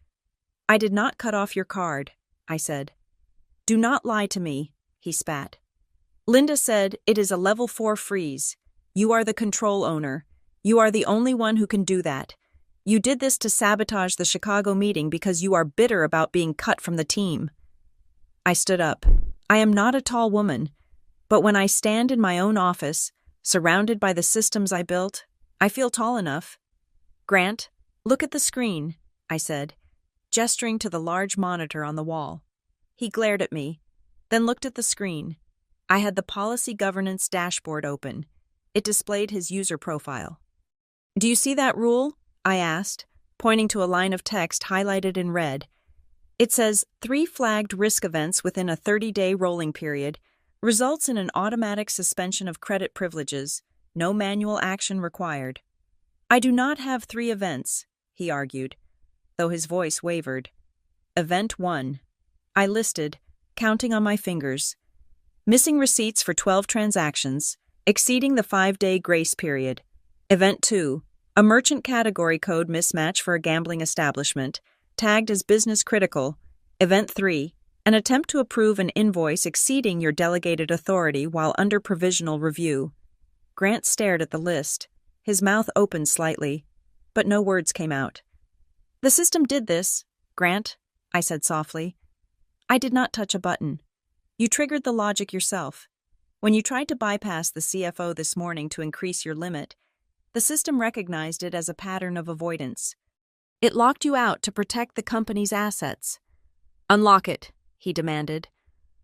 "I did not cut off your card," I said. "Do not lie to me," he spat. "Linda said it is a level 4 freeze. You are the control owner. You are the only one who can do that. You did this to sabotage the Chicago meeting because you are bitter about being cut from the team." I stood up. I am not a tall woman, but when I stand in my own office, surrounded by the systems I built, I feel tall enough. "Grant, look at the screen," I said, gesturing to the large monitor on the wall. He glared at me, then looked at the screen. I had the policy governance dashboard open. It displayed his user profile. "Do you see that rule?" I asked, pointing to a line of text highlighted in red. It says, 3 flagged risk events within a 30-day rolling period results in an automatic suspension of credit privileges, no manual action required. "I do not have 3 events," he argued, though his voice wavered. "Event 1. I listed, counting on my fingers. Missing receipts for 12 transactions, exceeding the 5-day grace period. Event 2. A merchant category code mismatch for a gambling establishment, tagged as business critical. Event 3. An attempt to approve an invoice exceeding your delegated authority while under provisional review." Grant stared at the list. His mouth opened slightly, but no words came out. "The system did this, Grant," I said softly. "I did not touch a button. You triggered the logic yourself. When you tried to bypass the CFO this morning to increase your limit, the system recognized it as a pattern of avoidance. It locked you out to protect the company's assets." "Unlock it," he demanded.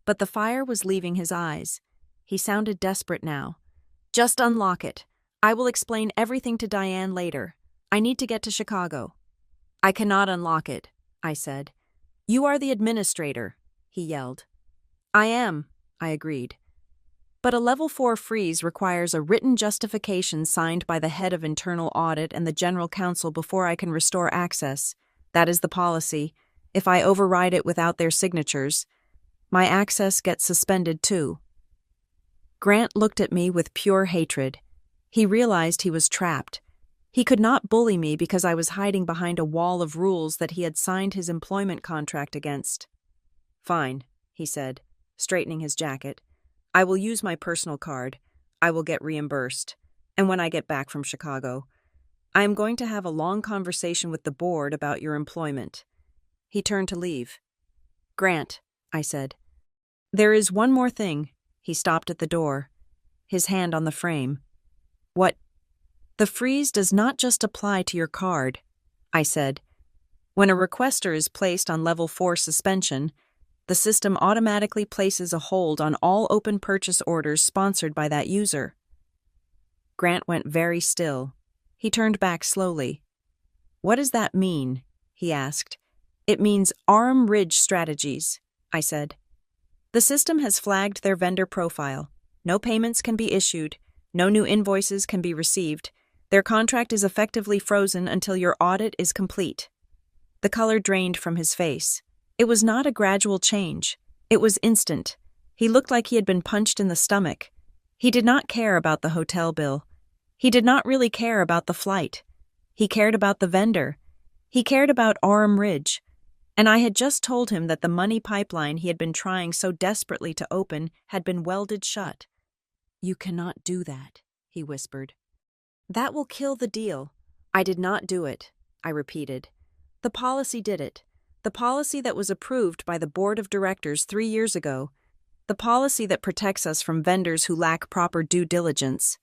But the fire was leaving his eyes. He sounded desperate now. "Just unlock it. I will explain everything to Diane later. I need to get to Chicago." "I cannot unlock it," I said. "You are the administrator," he yelled. "I am," I agreed. "But a level 4 freeze requires a written justification signed by the head of internal audit and the general counsel before I can restore access. That is the policy. If I override it without their signatures, my access gets suspended too." Grant looked at me with pure hatred. He realized he was trapped. He could not bully me because I was hiding behind a wall of rules that he had signed his employment contract against. "Fine," he said, straightening his jacket. "I will use my personal card. I will get reimbursed. And when I get back from Chicago, I am going to have a long conversation with the board about your employment." He turned to leave. "Grant," I said. "There is one more thing." He stopped at the door, his hand on the frame. "What?" "The freeze does not just apply to your card," I said. "When a requester is placed on level 4 suspension, the system automatically places a hold on all open purchase orders sponsored by that user." Grant went very still. He turned back slowly. "What does that mean?" he asked. "It means Arm Ridge strategies," I said. "The system has flagged their vendor profile. No payments can be issued. No new invoices can be received. Their contract is effectively frozen until your audit is complete." The color drained from his face. It was not a gradual change. It was instant. He looked like he had been punched in the stomach. He did not care about the hotel bill. He did not really care about the flight. He cared about the vendor. He cared about Orem Ridge. And I had just told him that the money pipeline he had been trying so desperately to open had been welded shut. "You cannot do that," he whispered. "That will kill the deal." "I did not do it," I repeated. "The policy did it. The policy that was approved by the board of directors 3 years ago. The policy that protects us from vendors who lack proper due diligence."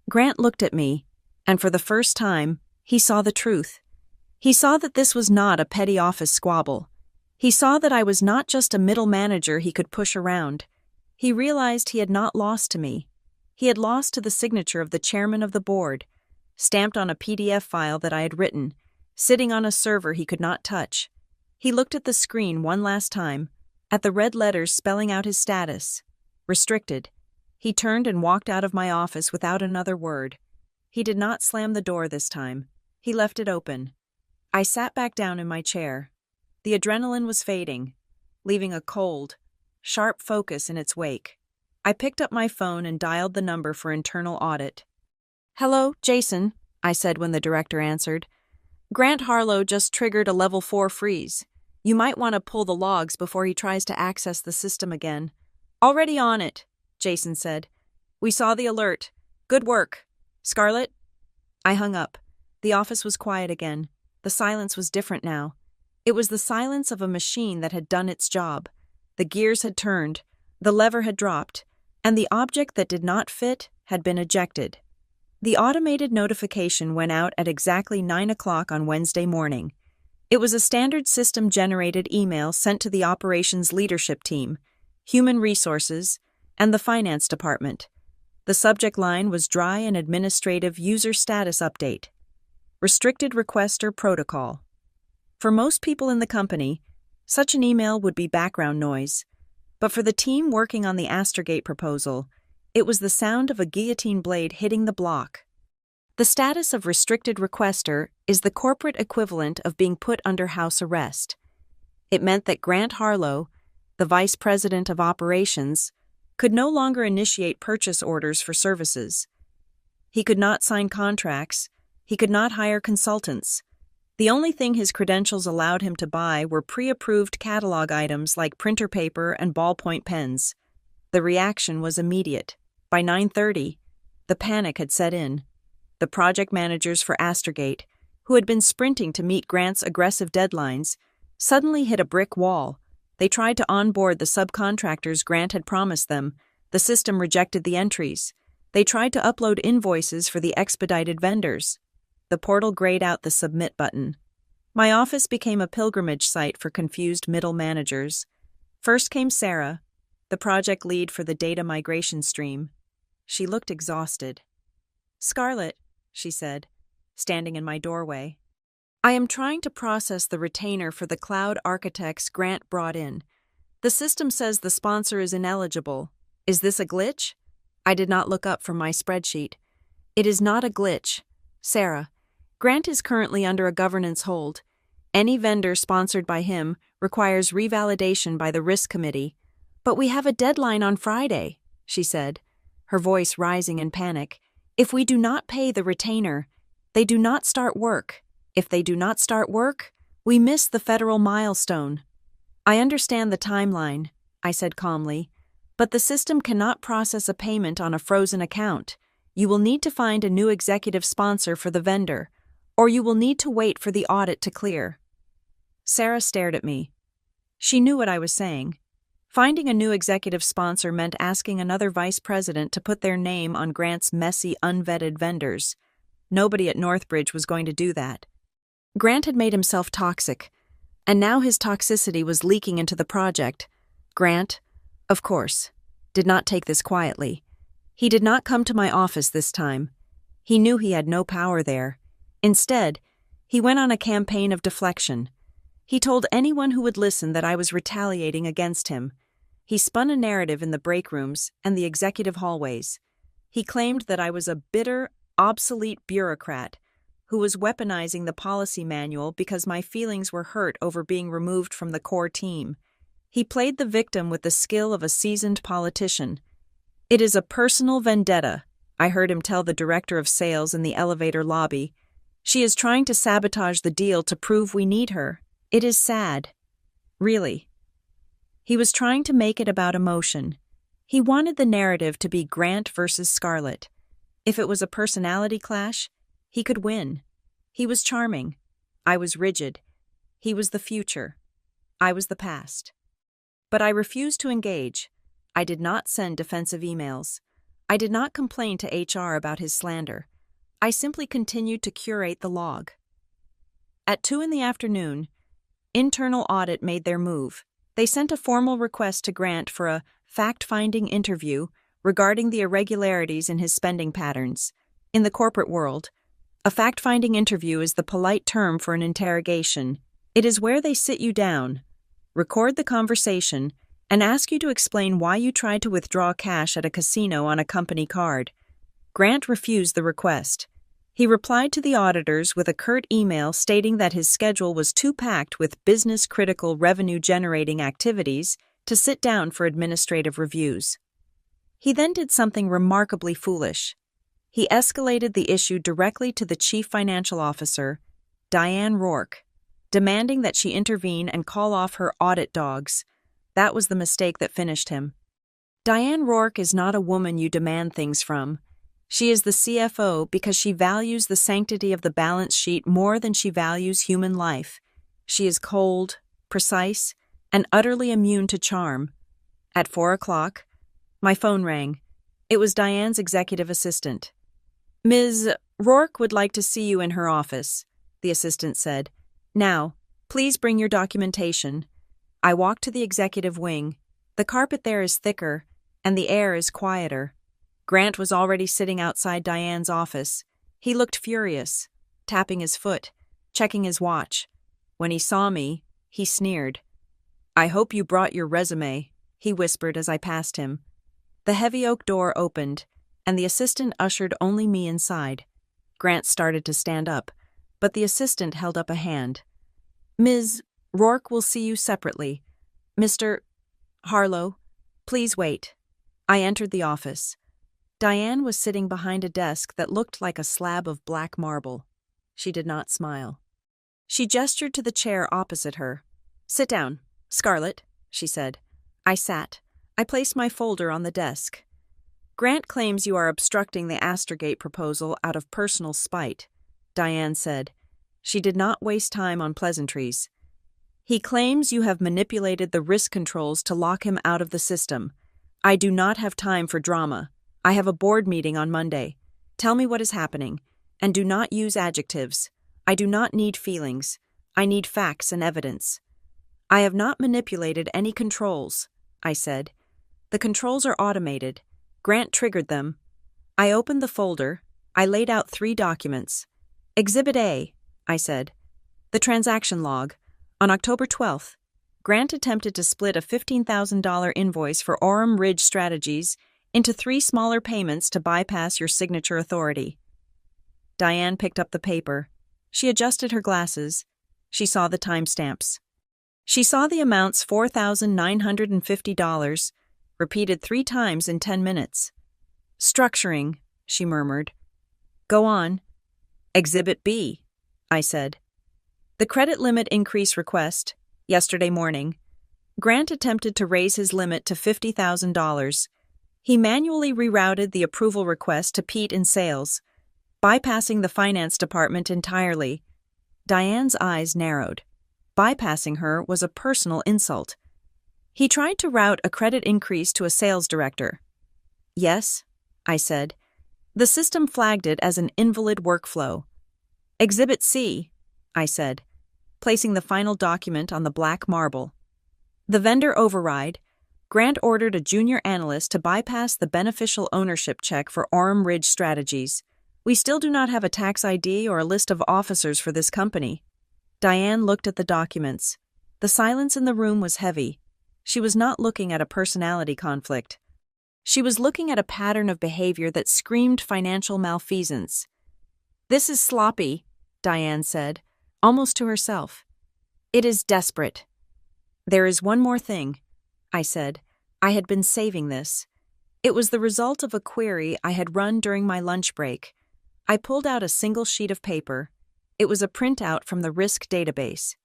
Grant looked at me, and for the first time, he saw the truth. He saw that this was not a petty office squabble. He saw that I was not just a middle manager he could push around. He realized he had not lost to me. He had lost to the signature of the chairman of the board, stamped on a PDF file that I had written, sitting on a server he could not touch. He looked at the screen one last time, at the red letters spelling out his status. Restricted. He turned and walked out of my office without another word. He did not slam the door this time. He left it open. I sat back down in my chair. The adrenaline was fading, leaving a cold, sharp focus in its wake. I picked up my phone and dialed the number for internal audit. "Hello, Jason," I said when the director answered. "Grant Harlow just triggered a level 4 freeze. You might want to pull the logs before he tries to access the system again." "Already on it," Jason said. "We saw the alert. Good work. Scarlett?" I hung up. The office was quiet again. The silence was different now. It was the silence of a machine that had done its job. The gears had turned, the lever had dropped, and the object that did not fit had been ejected. The automated notification went out at exactly 9 o'clock on Wednesday morning. It was a standard system-generated email sent to the operations leadership team, human resources, and the finance department. The subject line was dry and administrative user status update. Restricted requester protocol. For most people in the company, such an email would be background noise. But for the team working on the Astergate proposal, it was the sound of a guillotine blade hitting the block. The status of restricted requester is the corporate equivalent of being put under house arrest. It meant that Grant Harlow, the vice president of operations, could no longer initiate purchase orders for services. He could not sign contracts. He could not hire consultants. The only thing his credentials allowed him to buy were pre-approved catalog items like printer paper and ballpoint pens. The reaction was immediate. By 9:30, the panic had set in. The project managers for Astergate, who had been sprinting to meet Grant's aggressive deadlines, suddenly hit a brick wall. They tried to onboard the subcontractors Grant had promised them. The system rejected the entries. They tried to upload invoices for the expedited vendors. The portal grayed out the submit button. My office became a pilgrimage site for confused middle managers. First came Sarah, the project lead for the data migration stream. She looked exhausted. "Scarlett," she said, standing in my doorway, "I am trying to process the retainer for the cloud architects Grant brought in. The system says the sponsor is ineligible. Is this a glitch?" I did not look up from my spreadsheet. "It is not a glitch. Sarah, Grant is currently under a governance hold. Any vendor sponsored by him requires revalidation by the risk committee. But we have a deadline on Friday," she said, her voice rising in panic. "If we do not pay the retainer, they do not start work. If they do not start work, we miss the federal milestone." "I understand the timeline," I said calmly, "but the system cannot process a payment on a frozen account. You will need to find a new executive sponsor for the vendor, or you will need to wait for the audit to clear." Sarah stared at me. She knew what I was saying. Finding a new executive sponsor meant asking another vice president to put their name on Grant's messy, unvetted vendors. Nobody at Northbridge was going to do that. Grant had made himself toxic, and now his toxicity was leaking into the project. Grant, of course, did not take this quietly. He did not come to my office this time. He knew he had no power there. Instead, he went on a campaign of deflection. He told anyone who would listen that I was retaliating against him. He spun a narrative in the break rooms and the executive hallways. He claimed that I was a bitter, obsolete bureaucrat who was weaponizing the policy manual because my feelings were hurt over being removed from the core team. He played the victim with the skill of a seasoned politician. "It is a personal vendetta," I heard him tell the director of sales in the elevator lobby. "She is trying to sabotage the deal to prove we need her. It is sad." Really. He was trying to make it about emotion. He wanted the narrative to be Grant versus Scarlett. If it was a personality clash, he could win. He was charming. I was rigid. He was the future. I was the past. But I refused to engage. I did not send defensive emails. I did not complain to HR about his slander. I simply continued to curate the log. At 2 p.m, internal audit made their move. They sent a formal request to Grant for a fact-finding interview regarding the irregularities in his spending patterns. In the corporate world, A fact-finding interview is the polite term for an interrogation. It is where they sit you down, record the conversation, and ask you to explain why you tried to withdraw cash at a casino on a company card. Grant refused the request. He replied to the auditors with a curt email stating that his schedule was too packed with business-critical revenue-generating activities to sit down for administrative reviews. He then did something remarkably foolish. He escalated the issue directly to the chief financial officer, Diane Rourke, demanding that she intervene and call off her audit dogs. That was the mistake that finished him. Diane Rourke is not a woman you demand things from. She is the CFO because she values the sanctity of the balance sheet more than she values human life. She is cold, precise, and utterly immune to charm. At 4 o'clock, my phone rang. It was Diane's executive assistant. "Ms. Rourke would like to see you in her office," the assistant said. "Now, please bring your documentation." I walked to the executive wing. The carpet there is thicker, and the air is quieter. Grant was already sitting outside Diane's office. He looked furious, tapping his foot, checking his watch. When he saw me, he sneered. "I hope you brought your resume," he whispered as I passed him. The heavy oak door opened, and the assistant ushered only me inside. Grant started to stand up, but the assistant held up a hand. "Ms. Rourke will see you separately. Mr. Harlow, please wait." I entered the office. Diane was sitting behind a desk that looked like a slab of black marble. She did not smile. She gestured to the chair opposite her. "Sit down, Scarlett," she said. I sat. I placed my folder on the desk. "Grant claims you are obstructing the Astergate proposal out of personal spite," Diane said. She did not waste time on pleasantries. "He claims you have manipulated the risk controls to lock him out of the system. I do not have time for drama. I have a board meeting on Monday. Tell me what is happening, and do not use adjectives. I do not need feelings. I need facts and evidence." "I have not manipulated any controls," I said. "The controls are automated. Grant triggered them." I opened the folder. I laid out 3 documents. "Exhibit A," I said. "The transaction log. On October 12th, Grant attempted to split a $15,000 invoice for Orem Ridge Strategies into 3 smaller payments to bypass your signature authority." Diane picked up the paper. She adjusted her glasses. She saw the timestamps. She saw the amounts $4,950, repeated 3 times in 10 minutes. "Structuring," she murmured. "Go on." "Exhibit B," I said. "The credit limit increase request, yesterday morning. Grant attempted to raise his limit to $50,000. He manually rerouted the approval request to Pete in sales, bypassing the finance department entirely." Diane's eyes narrowed. Bypassing her was a personal insult. "He tried to route a credit increase to a sales director." "Yes," I said. "The system flagged it as an invalid workflow." "Exhibit C," I said, placing the final document on the black marble. "The vendor override. Grant ordered a junior analyst to bypass the beneficial ownership check for Orem Ridge Strategies. We still do not have a tax ID or a list of officers for this company." Diane looked at the documents. The silence in the room was heavy. She was not looking at a personality conflict. She was looking at a pattern of behavior that screamed financial malfeasance. "This is sloppy," Diane said, almost to herself. "It is desperate." "There is one more thing," I said. I had been saving this. It was the result of a query I had run during my lunch break. I pulled out a single sheet of paper. It was a printout from the risk database.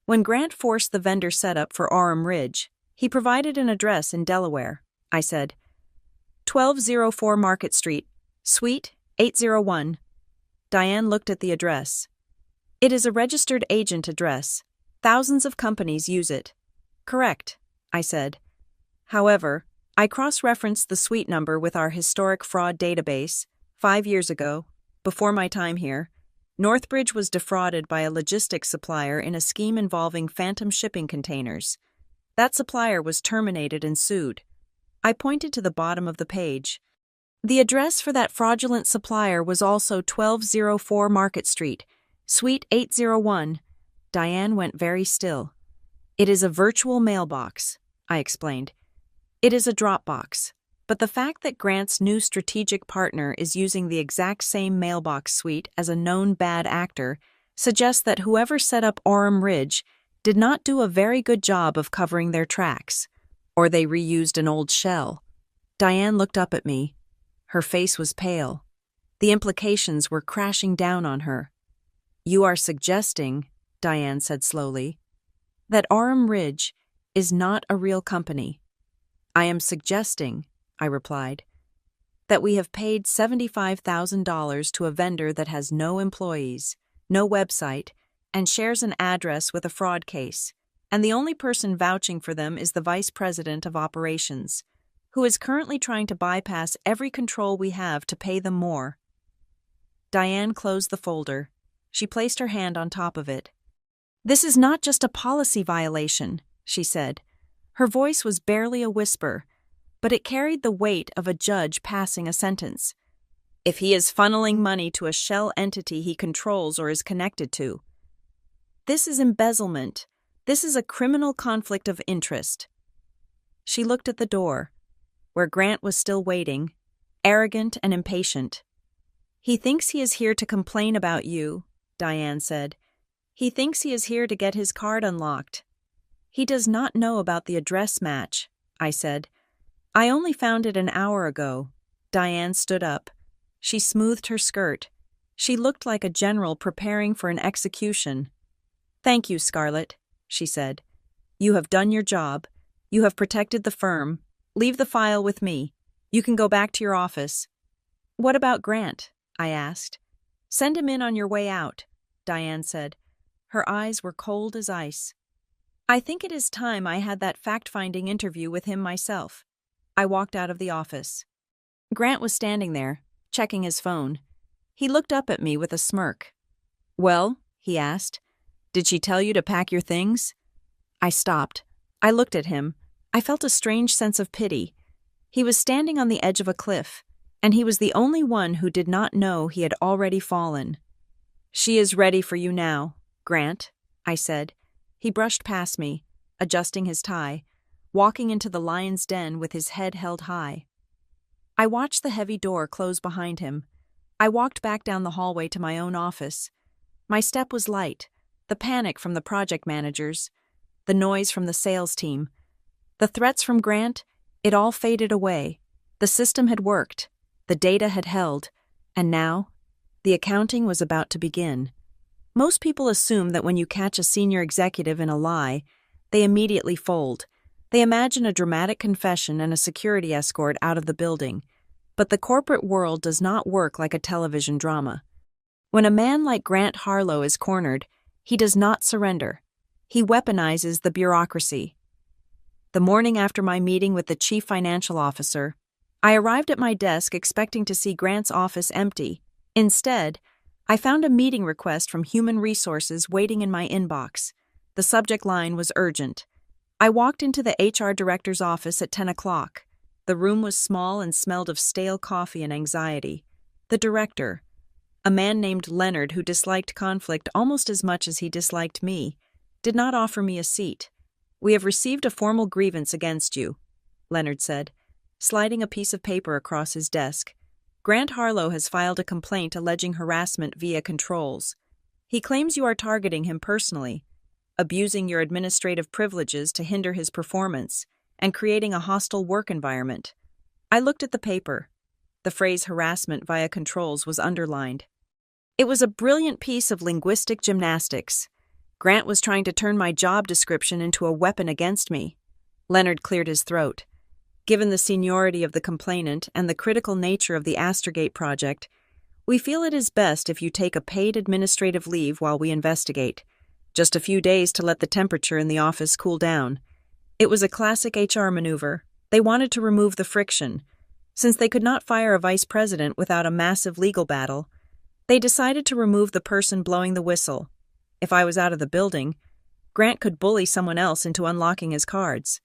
When Grant forced the vendor setup for Orem Ridge, he provided an address in Delaware. I said, 1204 Market Street, Suite 801. Diane looked at the address. "It is a registered agent address. Thousands of companies use it." "Correct," I said. However, I cross-referenced the suite number with our historic fraud database. 5 years ago, before my time here, Northbridge was defrauded by a logistics supplier in a scheme involving phantom shipping containers. That supplier was terminated and sued. I pointed to the bottom of the page. The address for that fraudulent supplier was also 1204 Market Street, Suite 801. Diane went very still. It is a virtual mailbox, I explained. It is a Dropbox. But the fact that Grant's new strategic partner is using the exact same mailbox suite as a known bad actor suggests that whoever set up Orem Ridge did not do a very good job of covering their tracks, or they reused an old shell. Diane looked up at me. Her face was pale. The implications were crashing down on her. You are suggesting, Diane said slowly, that Orem Ridge is not a real company. I am suggesting, I replied, that we have paid $75,000 to a vendor that has no employees, no website, and shares an address with a fraud case, and the only person vouching for them is the Vice President of Operations, who is currently trying to bypass every control we have to pay them more. Diane closed the folder. She placed her hand on top of it. This is not just a policy violation, she said. Her voice was barely a whisper, but it carried the weight of a judge passing a sentence. If he is funneling money to a shell entity he controls or is connected to, this is embezzlement. This is a criminal conflict of interest. She looked at the door, where Grant was still waiting, arrogant and impatient. He thinks he is here to complain about you, Diane said. He thinks he is here to get his card unlocked. He does not know about the address match, I said. I only found it an hour ago. Diane stood up. She smoothed her skirt. She looked like a general preparing for an execution. Thank you, Scarlett, she said. You have done your job. You have protected the firm. Leave the file with me. You can go back to your office. What about Grant? I asked. Send him in on your way out, Diane said. Her eyes were cold as ice. I think it is time I had that fact-finding interview with him myself. I walked out of the office. Grant was standing there, checking his phone. He looked up at me with a smirk. Well, he asked, did she tell you to pack your things? I stopped. I looked at him. I felt a strange sense of pity. He was standing on the edge of a cliff, and he was the only one who did not know he had already fallen. She is ready for you now, Grant, I said. He brushed past me, adjusting his tie, walking into the lion's den with his head held high. I watched the heavy door close behind him. I walked back down the hallway to my own office. My step was light, the panic from the project managers, the noise from the sales team, the threats from Grant, it all faded away. The system had worked, the data had held, and now, the accounting was about to begin. Most people assume that when you catch a senior executive in a lie, they immediately fold. They imagine a dramatic confession and a security escort out of the building. But the corporate world does not work like a television drama. When a man like Grant Harlow is cornered, he does not surrender. He weaponizes the bureaucracy. The morning after my meeting with the chief financial officer, I arrived at my desk expecting to see Grant's office empty. Instead, I found a meeting request from Human Resources waiting in my inbox. The subject line was urgent. I walked into the HR director's office at 10 o'clock. The room was small and smelled of stale coffee and anxiety. The director, a man named Leonard who disliked conflict almost as much as he disliked me, did not offer me a seat. We have received a formal grievance against you, Leonard said, sliding a piece of paper across his desk. Grant Harlow has filed a complaint alleging harassment via controls. He claims you are targeting him personally, abusing your administrative privileges to hinder his performance, and creating a hostile work environment. I looked at the paper. The phrase harassment via controls was underlined. It was a brilliant piece of linguistic gymnastics. Grant was trying to turn my job description into a weapon against me. Leonard cleared his throat. Given the seniority of the complainant and the critical nature of the Astergate project, we feel it is best if you take a paid administrative leave while we investigate. Just a few days to let the temperature in the office cool down. It was a classic HR maneuver. They wanted to remove the friction. Since they could not fire a vice president without a massive legal battle, they decided to remove the person blowing the whistle. If I was out of the building, Grant could bully someone else into unlocking his cards.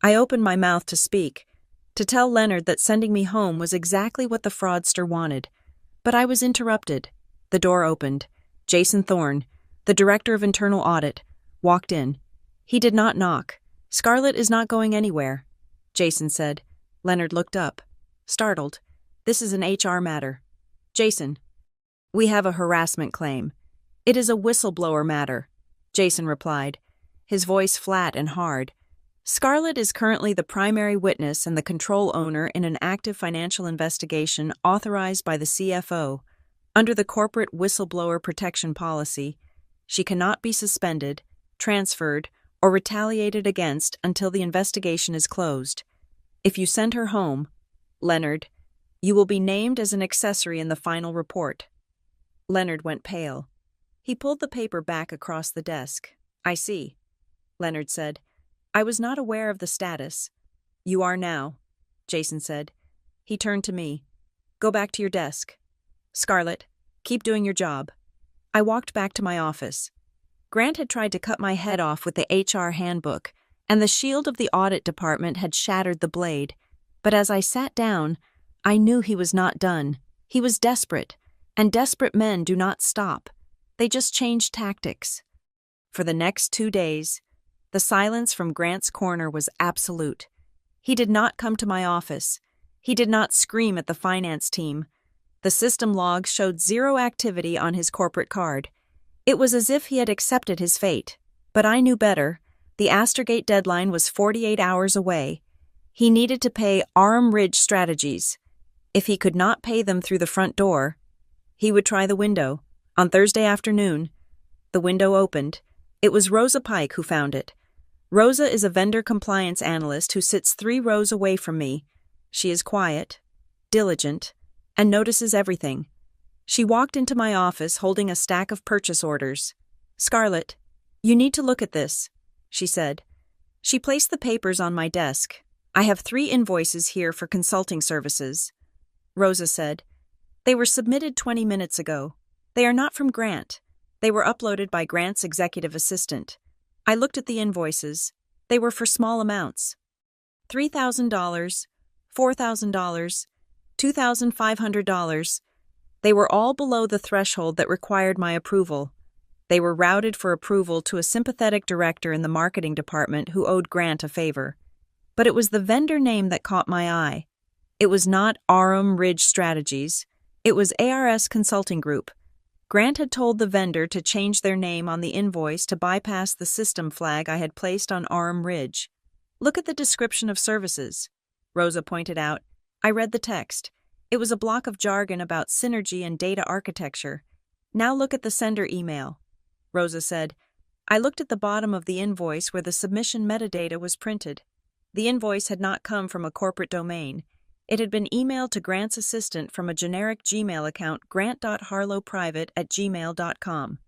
I opened my mouth to speak, to tell Leonard that sending me home was exactly what the fraudster wanted. But I was interrupted. The door opened. Jason Thorne, the director of internal audit, walked in. He did not knock. "Scarlett is not going anywhere," Jason said. Leonard looked up, startled. "This is an HR matter." "Jason, we have a harassment claim. It is a whistleblower matter," Jason replied, his voice flat and hard. "Scarlett is currently the primary witness and the control owner in an active financial investigation authorized by the CFO. Under the corporate whistleblower protection policy, she cannot be suspended, transferred, or retaliated against until the investigation is closed. If you send her home, Leonard, you will be named as an accessory in the final report." Leonard went pale. He pulled the paper back across the desk. "I see," Leonard said. "I was not aware of the status." "You are now," Jason said. He turned to me. "Go back to your desk. Scarlett, keep doing your job." I walked back to my office. Grant had tried to cut my head off with the HR handbook, and the shield of the audit department had shattered the blade. But as I sat down, I knew he was not done. He was desperate, and desperate men do not stop. They just change tactics. For the next 2 days, the silence from Grant's corner was absolute. He did not come to my office. He did not scream at the finance team. The system logs showed zero activity on his corporate card. It was as if he had accepted his fate. But I knew better. The Astergate deadline was 48 hours away. He needed to pay Arm Ridge Strategies. If he could not pay them through the front door, he would try the window. On Thursday afternoon, the window opened. It was Rosa Pike who found it. Rosa is a vendor compliance analyst who sits 3 rows away from me. She is quiet, diligent, and notices everything. She walked into my office holding a stack of purchase orders. "Scarlett, you need to look at this," she said. She placed the papers on my desk. "I have 3 invoices here for consulting services," Rosa said. "They were submitted 20 minutes ago. They are not from Grant. They were uploaded by Grant's executive assistant. I looked at the invoices. They were for small amounts. $3,000, $4,000, $2,500. They were all below the threshold that required my approval. They were routed for approval to a sympathetic director in the marketing department who owed Grant a favor. But it was the vendor name that caught my eye. It was not Arm Ridge Strategies. It was ARS Consulting Group. Grant had told the vendor to change their name on the invoice to bypass the system flag I had placed on Arm Ridge. "Look at the description of services," Rosa pointed out. I read the text. It was a block of jargon about synergy and data architecture. "Now look at the sender email," Rosa said. I looked at the bottom of the invoice where the submission metadata was printed. The invoice had not come from a corporate domain. It had been emailed to Grant's assistant from a generic Gmail account, grant.harlowprivate@gmail.com.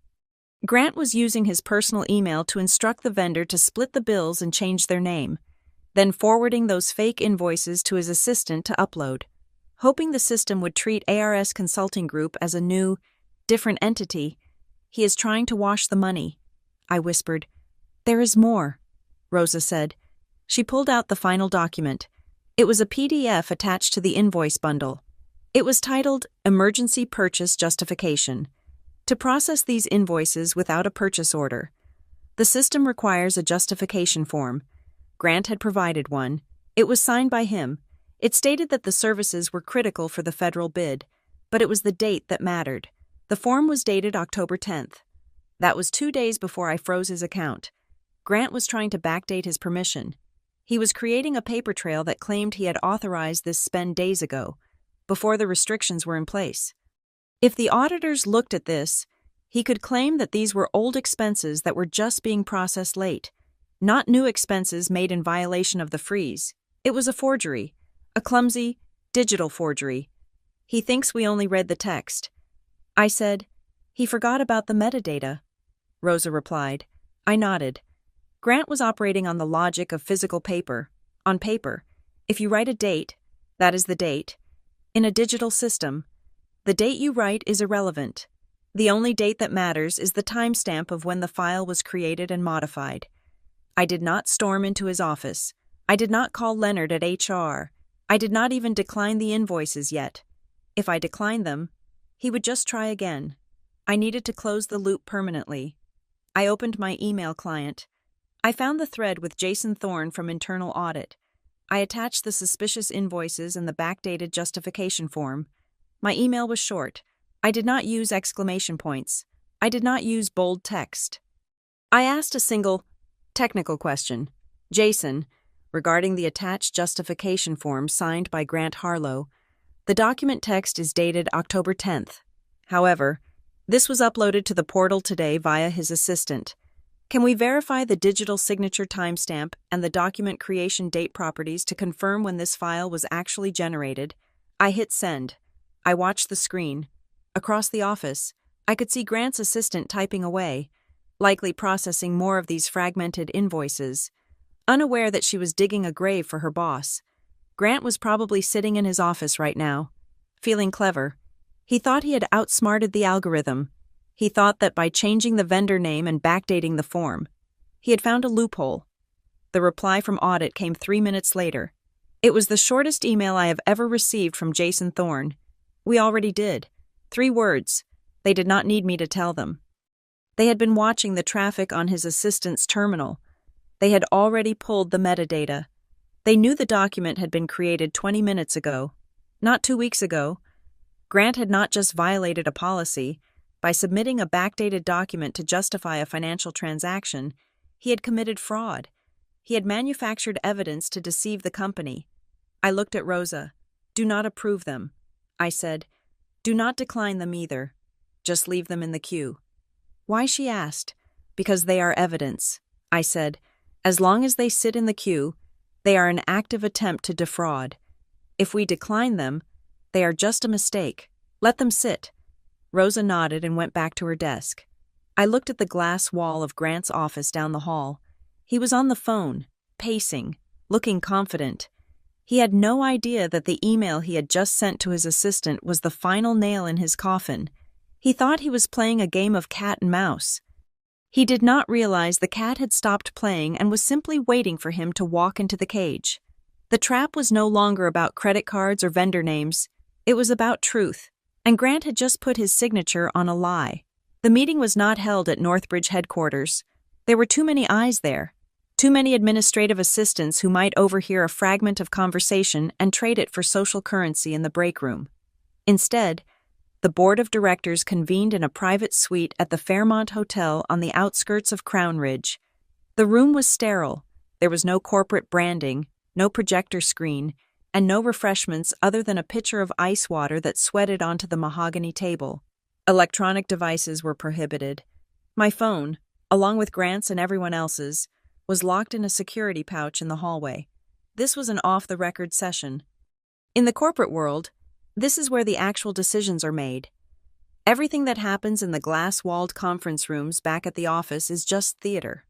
Grant was using his personal email to instruct the vendor to split the bills and change their name, then forwarding those fake invoices to his assistant to upload. Hoping the system would treat ARS Consulting Group as a new, different entity, "He is trying to wash the money," I whispered. "There is more," Rosa said. She pulled out the final document. It was a PDF attached to the invoice bundle. It was titled Emergency Purchase Justification. To process these invoices without a purchase order, the system requires a justification form. Grant had provided one. It was signed by him. It stated that the services were critical for the federal bid, but it was the date that mattered. The form was dated October 10th. That was 2 days before I froze his account. Grant was trying to backdate his permission. He was creating a paper trail that claimed he had authorized this spend days ago, before the restrictions were in place. If the auditors looked at this, he could claim that these were old expenses that were just being processed late, not new expenses made in violation of the freeze. It was a forgery, a clumsy, digital forgery. He thinks we only read the text. I said, "He forgot about the metadata," Rosa replied. I nodded. Grant was operating on the logic of physical paper. On paper, if you write a date, that is the date. In a digital system, the date you write is irrelevant. The only date that matters is the timestamp of when the file was created and modified. I did not storm into his office. I did not call Leonard at HR. I did not even decline the invoices yet. If I declined them, he would just try again. I needed to close the loop permanently. I opened my email client. I found the thread with Jason Thorne from Internal Audit. I attached the suspicious invoices and the backdated justification form. My email was short. I did not use exclamation points. I did not use bold text. I asked a single, technical question. Jason, regarding the attached justification form signed by Grant Harlow, the document text is dated October 10th. However, this was uploaded to the portal today via his assistant. Can we verify the digital signature timestamp and the document creation date properties to confirm when this file was actually generated? I hit send. I watched the screen. Across the office, I could see Grant's assistant typing away, likely processing more of these fragmented invoices. Unaware that she was digging a grave for her boss, Grant was probably sitting in his office right now, feeling clever. He thought he had outsmarted the algorithm. He thought that by changing the vendor name and backdating the form, he had found a loophole. The reply from Audit came 3 minutes later. It was the shortest email I have ever received from Jason Thorne. We already did. 3 words. They did not need me to tell them. They had been watching the traffic on his assistant's terminal. They had already pulled the metadata. They knew the document had been created 20 minutes ago, not 2 weeks ago. Grant had not just violated a policy. By submitting a backdated document to justify a financial transaction, he had committed fraud. He had manufactured evidence to deceive the company. I looked at Rosa. Do not approve them. I said, do not decline them either. Just leave them in the queue. Why, she asked. Because they are evidence. I said, as long as they sit in the queue, they are an active attempt to defraud. If we decline them, they are just a mistake. Let them sit. Rosa nodded and went back to her desk. I looked at the glass wall of Grant's office down the hall. He was on the phone, pacing, looking confident. He had no idea that the email he had just sent to his assistant was the final nail in his coffin. He thought he was playing a game of cat and mouse. He did not realize the cat had stopped playing and was simply waiting for him to walk into the cage. The trap was no longer about credit cards or vendor names. It was about truth. And Grant had just put his signature on a lie. The meeting was not held at Northbridge headquarters. There were too many eyes there. Too many administrative assistants who might overhear a fragment of conversation and trade it for social currency in the break room. Instead, the board of directors convened in a private suite at the Fairmont Hotel on the outskirts of Crown Ridge. The room was sterile. There was no corporate branding, no projector screen, and no refreshments other than a pitcher of ice water that sweated onto the mahogany table. Electronic devices were prohibited. My phone, along with Grant's and everyone else's, was locked in a security pouch in the hallway. This was an off-the-record session. In the corporate world, this is where the actual decisions are made. Everything that happens in the glass-walled conference rooms back at the office is just theater.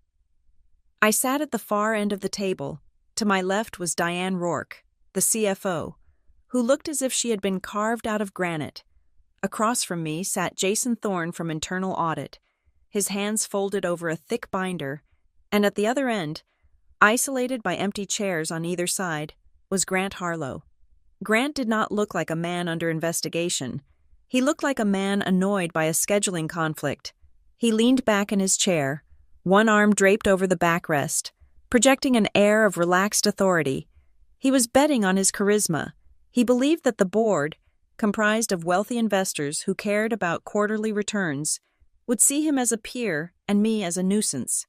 I sat at the far end of the table. To my left was Diane Rourke, the CFO, who looked as if she had been carved out of granite. Across from me sat Jason Thorne from Internal Audit, his hands folded over a thick binder, and at the other end, isolated by empty chairs on either side, was Grant Harlow. Grant did not look like a man under investigation. He looked like a man annoyed by a scheduling conflict. He leaned back in his chair, one arm draped over the backrest, projecting an air of relaxed authority. He was betting on his charisma. He believed that the board, comprised of wealthy investors who cared about quarterly returns, would see him as a peer and me as a nuisance.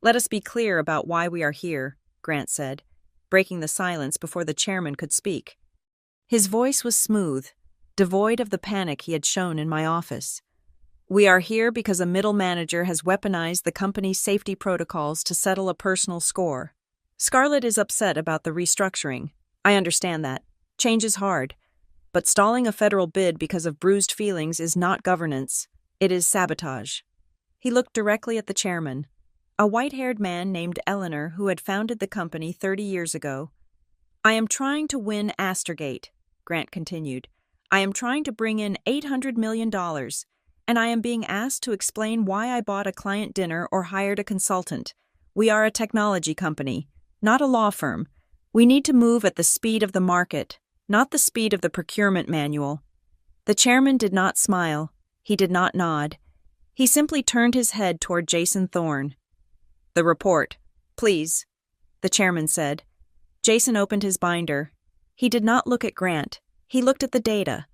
Let us be clear about why we are here, Grant said, breaking the silence before the chairman could speak. His voice was smooth, devoid of the panic he had shown in my office. We are here because a middle manager has weaponized the company's safety protocols to settle a personal score. Scarlett is upset about the restructuring. I understand that. Change is hard. But stalling a federal bid because of bruised feelings is not governance. It is sabotage. He looked directly at the chairman, a white-haired man named Eleanor who had founded the company 30 years ago. I am trying to win Astergate, Grant continued. I am trying to bring in $800 million, and I am being asked to explain why I bought a client dinner or hired a consultant. We are a technology company, not a law firm. We need to move at the speed of the market, not the speed of the procurement manual. The chairman did not smile. He did not nod. He simply turned his head toward Jason Thorne. "The report, please," the chairman said. Jason opened his binder. He did not look at Grant. He looked at the data.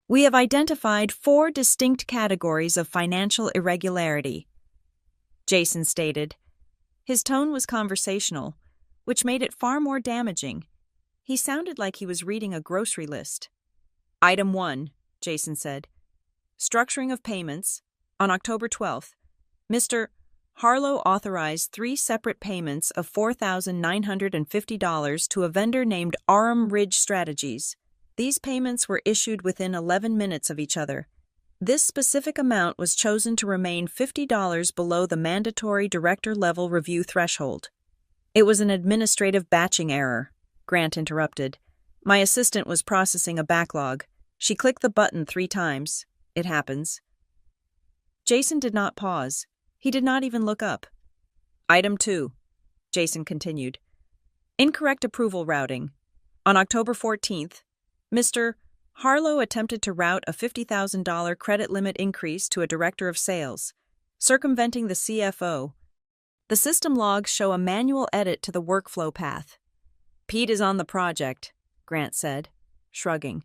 "We have identified 4 distinct categories of financial irregularity," Jason stated. His tone was conversational, which made it far more damaging. He sounded like he was reading a grocery list. "Item 1, Jason said. "Structuring of payments. On October 12th, Mr. Harlow authorized 3 separate payments of $4,950 to a vendor named Aurum Ridge Strategies. These payments were issued within 11 minutes of each other. This specific amount was chosen to remain $50 below the mandatory director-level review threshold." "It was an administrative batching error," Grant interrupted. "My assistant was processing a backlog. She clicked the button 3 times. It happens." Jason did not pause. He did not even look up. "Item 2, Jason continued. "Incorrect approval routing. On October 14th, Mr. Harlow attempted to route a $50,000 credit limit increase to a director of sales, circumventing the CFO. The system logs show a manual edit to the workflow path." "Pete is on the project," Grant said, shrugging.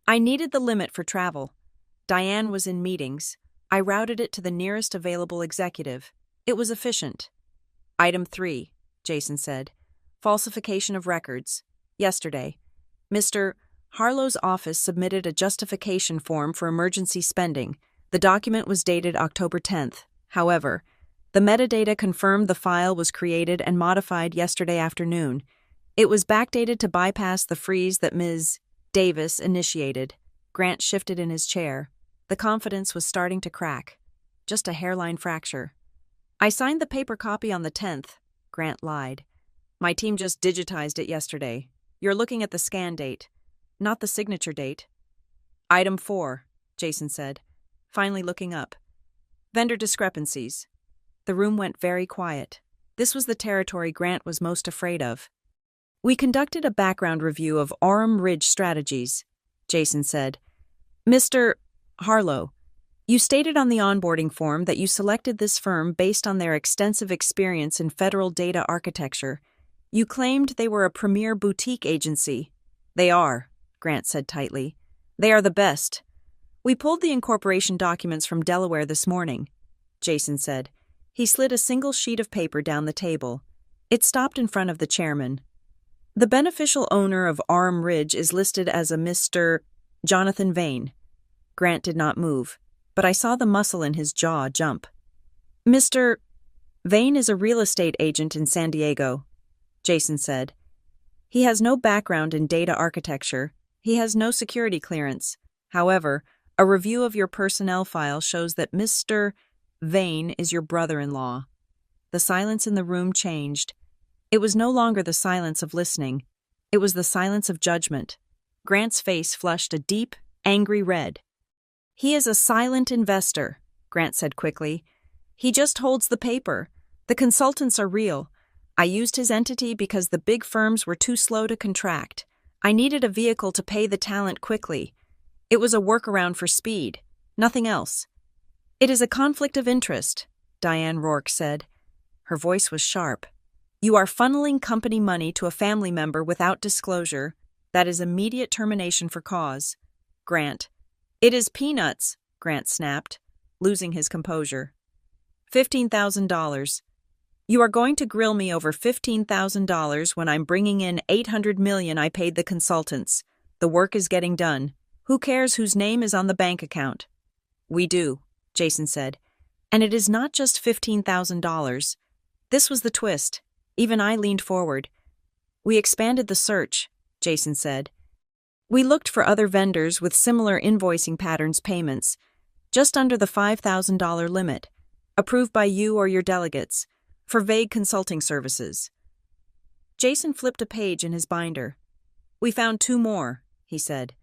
"I needed the limit for travel. Diane was in meetings. I routed it to the nearest available executive. It was efficient." "Item 3, Jason said. "Falsification of records. Yesterday, Mr. Harlow's office submitted a justification form for emergency spending. The document was dated October 10th. However, the metadata confirmed the file was created and modified yesterday afternoon. It was backdated to bypass the freeze that Ms. Davis initiated." Grant shifted in his chair. The confidence was starting to crack. Just a hairline fracture. "I signed the paper copy on the 10th, Grant lied. "My team just digitized it yesterday. You're looking at the scan date, not the signature date." "Item 4, Jason said, finally looking up. "Vendor discrepancies." The room went very quiet. This was the territory Grant was most afraid of. "We conducted a background review of Aurum Ridge Strategies," Jason said. "Mr. Harlow, you stated on the onboarding form that you selected this firm based on their extensive experience in federal data architecture. You claimed they were a premier boutique agency." "They are," Grant said tightly. "They are the best. We pulled the incorporation documents from Delaware this morning," Jason said. He slid a single sheet of paper down the table. It stopped in front of the chairman. "The beneficial owner of Aurum Ridge is listed as a Mr. Jonathan Vane." Grant did not move, but I saw the muscle in his jaw jump. "Mr. Vane is a real estate agent in San Diego," Jason said. "He has no background in data architecture. He has no security clearance. However, a review of your personnel file shows that Mr. Vane is your brother-in-law." The silence in the room changed. It was no longer the silence of listening. It was the silence of judgment. Grant's face flushed a deep, angry red. "He is a silent investor," Grant said quickly. "He just holds the paper. The consultants are real. I used his entity because the big firms were too slow to contract. I needed a vehicle to pay the talent quickly. It was a workaround for speed, nothing else." "It is a conflict of interest," Diane Rourke said. Her voice was sharp. "You are funneling company money to a family member without disclosure. That is immediate termination for cause." "Grant." "It is peanuts," Grant snapped, losing his composure. $15,000. "You are going to grill me over $15,000 when I'm bringing in $800 million I paid the consultants. The work is getting done. Who cares whose name is on the bank account?" "We do," Jason said. "And it is not just $15,000. This was the twist. Even I leaned forward. "We expanded the search," Jason said. "We looked for other vendors with similar invoicing patterns payments, just under the $5,000 limit, approved by you or your delegates, for vague consulting services." Jason flipped a page in his binder. "We found 2 more, he said.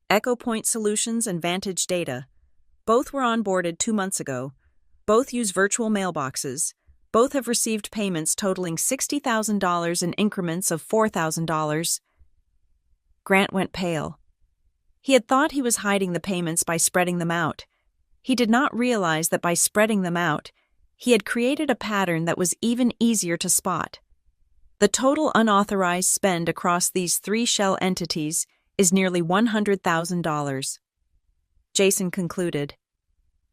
Echo Point Solutions and Vantage Data. Both were onboarded 2 months ago. Both use virtual mailboxes. Both have received payments totaling $60,000 in increments of $4,000. Grant went pale. He had thought he was hiding the payments by spreading them out. He did not realize that by spreading them out, he had created a pattern that was even easier to spot. The total unauthorized spend across these three shell entities is nearly $100,000. Jason concluded.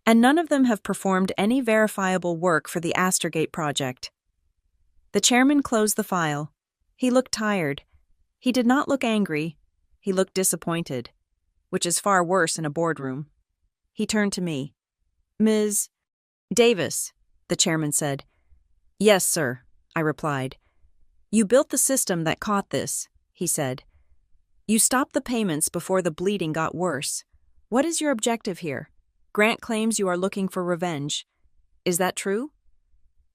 And none of them have performed any verifiable work for the Astergate project. The chairman closed the file. He looked tired. He did not look angry. He looked disappointed, which is far worse in a boardroom. He turned to me. Ms. Davis, the chairman said. Yes, sir, I replied. You built the system that caught this, he said. You stopped the payments before the bleeding got worse. What is your objective here? Grant claims you are looking for revenge. Is that true?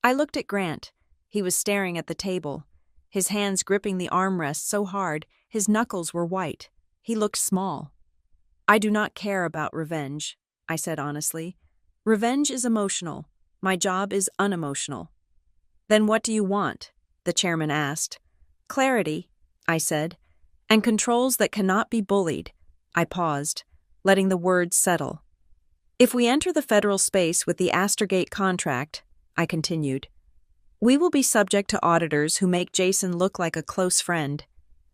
I looked at Grant. He was staring at the table, his hands gripping the armrest so hard his knuckles were white. He looked small. I do not care about revenge, I said honestly. Revenge is emotional. My job is unemotional. Then what do you want? The chairman asked. Clarity, I said, and controls that cannot be bullied. I paused, letting the words settle. If we enter the federal space with the Astergate contract, I continued, we will be subject to auditors who make Jason look like a close friend.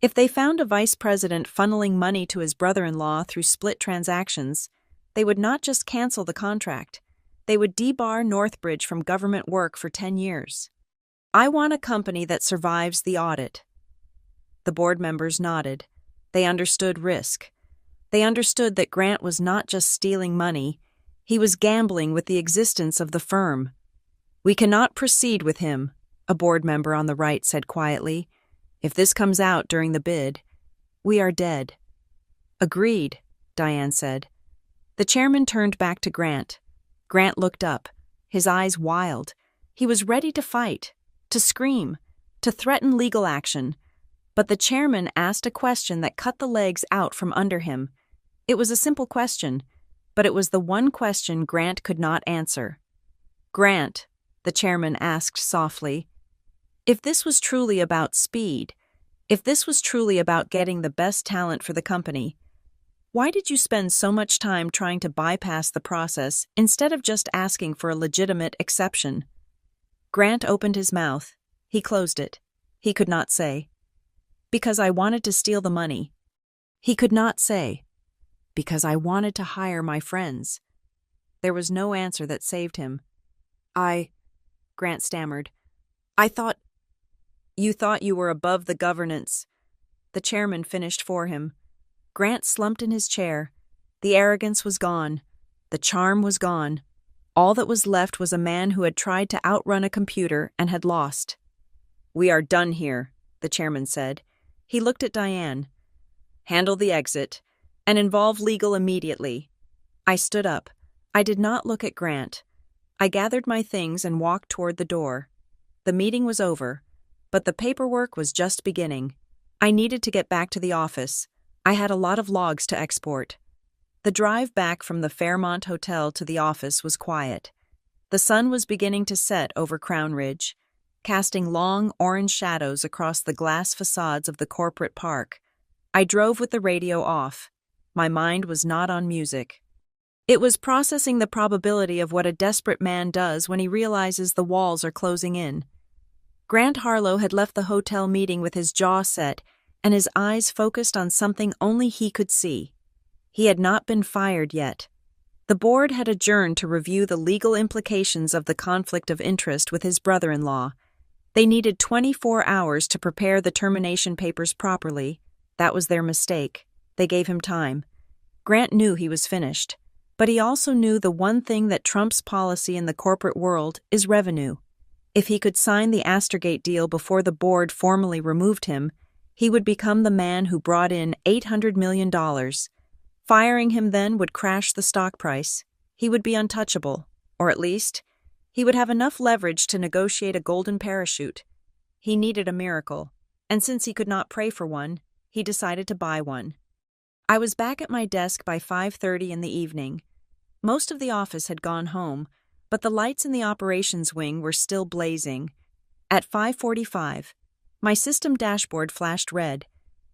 If they found a vice president funneling money to his brother-in-law through split transactions, they would not just cancel the contract. They would debar Northbridge from government work for 10 years. I want a company that survives the audit. The board members nodded. They understood risk. They understood that Grant was not just stealing money. He was gambling with the existence of the firm. We cannot proceed with him, a board member on the right said quietly. If this comes out during the bid, we are dead. Agreed, Diane said. The chairman turned back to Grant. Grant looked up, his eyes wild. He was ready to fight, to scream, to threaten legal action. But the chairman asked a question that cut the legs out from under him. It was a simple question, but it was the one question Grant could not answer. Grant, the chairman asked softly, if this was truly about speed, if this was truly about getting the best talent for the company, why did you spend so much time trying to bypass the process instead of just asking for a legitimate exception? Grant opened his mouth. He closed it. He could not say. Because I wanted to steal the money. He could not say. Because I wanted to hire my friends. There was no answer that saved him. Grant stammered. You thought you were above the governance. The chairman finished for him. Grant slumped in his chair. The arrogance was gone. The charm was gone. All that was left was a man who had tried to outrun a computer and had lost. We are done here, the chairman said. He looked at Diane. Handle the exit, and involve legal immediately. I stood up. I did not look at Grant. I gathered my things and walked toward the door. The meeting was over, but the paperwork was just beginning. I needed to get back to the office. I had a lot of logs to export. The drive back from the Fairmont Hotel to the office was quiet. The sun was beginning to set over Crown Ridge, casting long orange shadows across the glass facades of the corporate park. I drove with the radio off. My mind was not on music. It was processing the probability of what a desperate man does when he realizes the walls are closing in. Grant Harlow had left the hotel meeting with his jaw set and his eyes focused on something only he could see. He had not been fired yet. The board had adjourned to review the legal implications of the conflict of interest with his brother-in-law. They needed 24 hours to prepare the termination papers properly. That was their mistake. They gave him time. Grant knew he was finished. But he also knew the one thing that trumps policy in the corporate world is revenue. If he could sign the Astergate deal before the board formally removed him, he would become the man who brought in $800 million. Firing him then would crash the stock price. He would be untouchable, or at least, he would have enough leverage to negotiate a golden parachute. He needed a miracle, and since he could not pray for one, he decided to buy one. I was back at my desk by 5:30 in the evening. Most of the office had gone home. but the lights in the operations wing were still blazing. At 5:45, my system dashboard flashed red.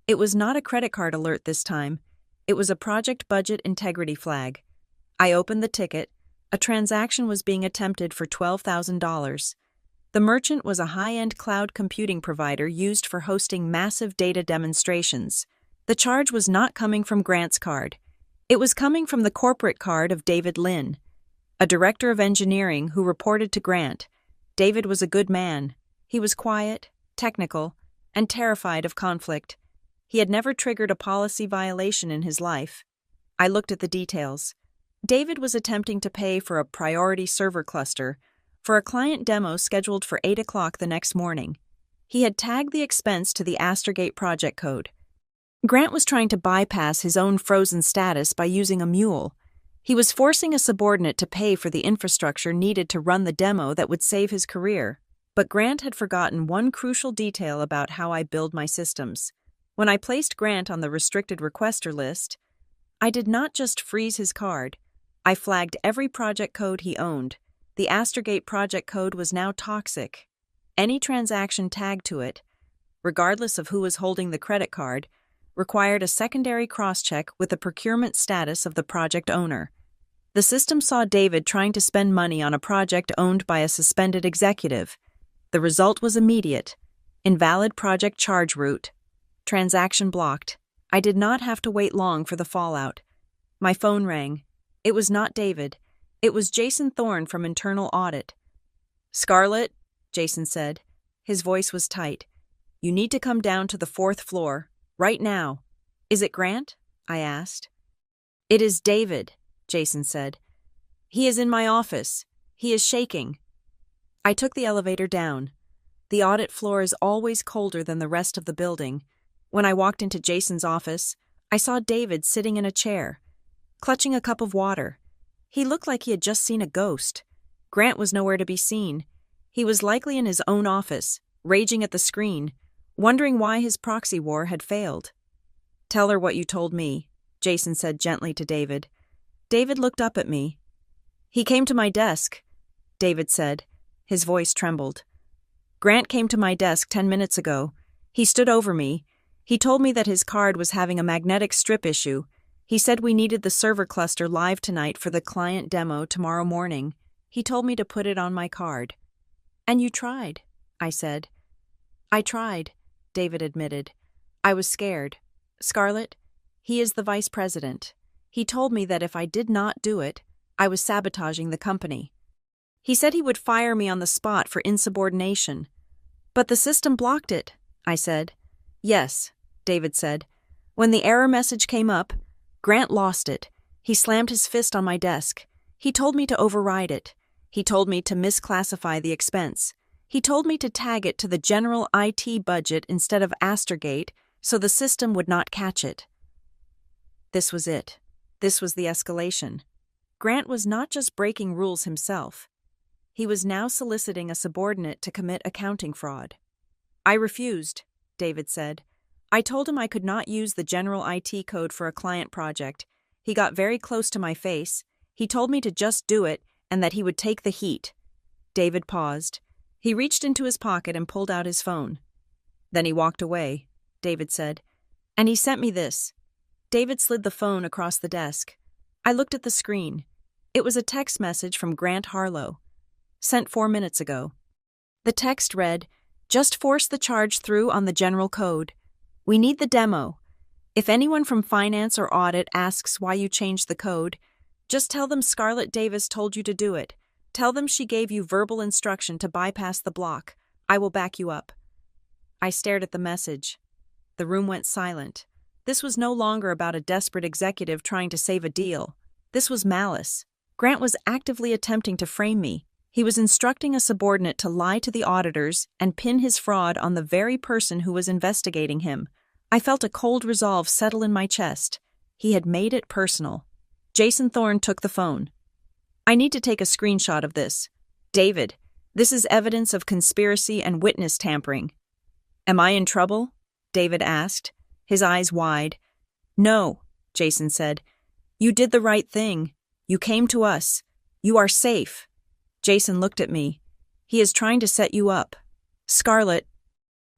It was not a credit card alert this time. It was a project budget integrity flag. I opened the ticket. A transaction was being attempted for $12,000. The merchant was a high-end cloud computing provider used for hosting massive data demonstrations. The charge was not coming from Grant's card. It was coming from the corporate card of David Lynn, a director of engineering who reported to Grant. David was a good man. He was quiet, technical, and terrified of conflict. He had never triggered a policy violation in his life. I looked at the details. David was attempting to pay for a priority server cluster for a client demo scheduled for 8 o'clock the next morning. He had tagged the expense to the Astergate project code. Grant was trying to bypass his own frozen status by using a mule. He was forcing a subordinate to pay for the infrastructure needed to run the demo that would save his career. But Grant had forgotten one crucial detail about how I build my systems. When I placed Grant on the restricted requester list, I did not just freeze his card. I flagged every project code he owned. The Astergate project code was now toxic. Any transaction tagged to it, regardless of who was holding the credit card, required a secondary cross-check with the procurement status of the project owner. The system saw David trying to spend money on a project owned by a suspended executive. The result was immediate. Invalid project charge route. Transaction blocked. I did not have to wait long for the fallout. My phone rang. It was not David. It was Jason Thorne from Internal Audit. "Scarlett," Jason said. His voice was tight. "You need to come down to the 4th floor, right now." "Is it Grant?" I asked. "It is David," Jason said. "He is in my office. He is shaking." I took the elevator down. The audit floor is always colder than the rest of the building. When I walked into Jason's office, I saw David sitting in a chair, clutching a cup of water. He looked like he had just seen a ghost. Grant was nowhere to be seen. He was likely in his own office, raging at the screen, wondering why his proxy war had failed. "Tell her what you told me," Jason said gently to David. David looked up at me. "He came to my desk," David said. His voice trembled. "Grant came to my desk 10 minutes ago. He stood over me. He told me that his card was having a magnetic strip issue. He said we needed the server cluster live tonight for the client demo tomorrow morning. He told me to put it on my card." "And you tried," I said. "I tried," David admitted. "I was scared. Scarlett, he is the vice president. He told me that if I did not do it, I was sabotaging the company. He said he would fire me on the spot for insubordination." "But the system blocked it," I said. "Yes," David said. "When the error message came up, Grant lost it. He slammed his fist on my desk. He told me to override it. He told me to misclassify the expense. He told me to tag it to the general IT budget instead of Astergate so the system would not catch it." This was it. This was the escalation. Grant was not just breaking rules himself. He was now soliciting a subordinate to commit accounting fraud. "I refused," David said. "I told him I could not use the general IT code for a client project. He got very close to my face. He told me to just do it and that he would take the heat." David paused. He reached into his pocket and pulled out his phone. "Then he walked away," David said. "And he sent me this." David slid the phone across the desk. I looked at the screen. It was a text message from Grant Harlow, sent 4 minutes ago. The text read, "Just force the charge through on the general code. We need the demo. If anyone from finance or audit asks why you changed the code, just tell them Scarlett Davis told you to do it. Tell them she gave you verbal instruction to bypass the block. I will back you up." I stared at the message. The room went silent. This was no longer about a desperate executive trying to save a deal. This was malice. Grant was actively attempting to frame me. He was instructing a subordinate to lie to the auditors and pin his fraud on the very person who was investigating him. I felt a cold resolve settle in my chest. He had made it personal. Jason Thorne took the phone. "I need to take a screenshot of this. David, this is evidence of conspiracy and witness tampering." "Am I in trouble?" David asked, his eyes wide. "No," Jason said. "You did the right thing. You came to us. You are safe." Jason looked at me. He is trying to set you up. Scarlett,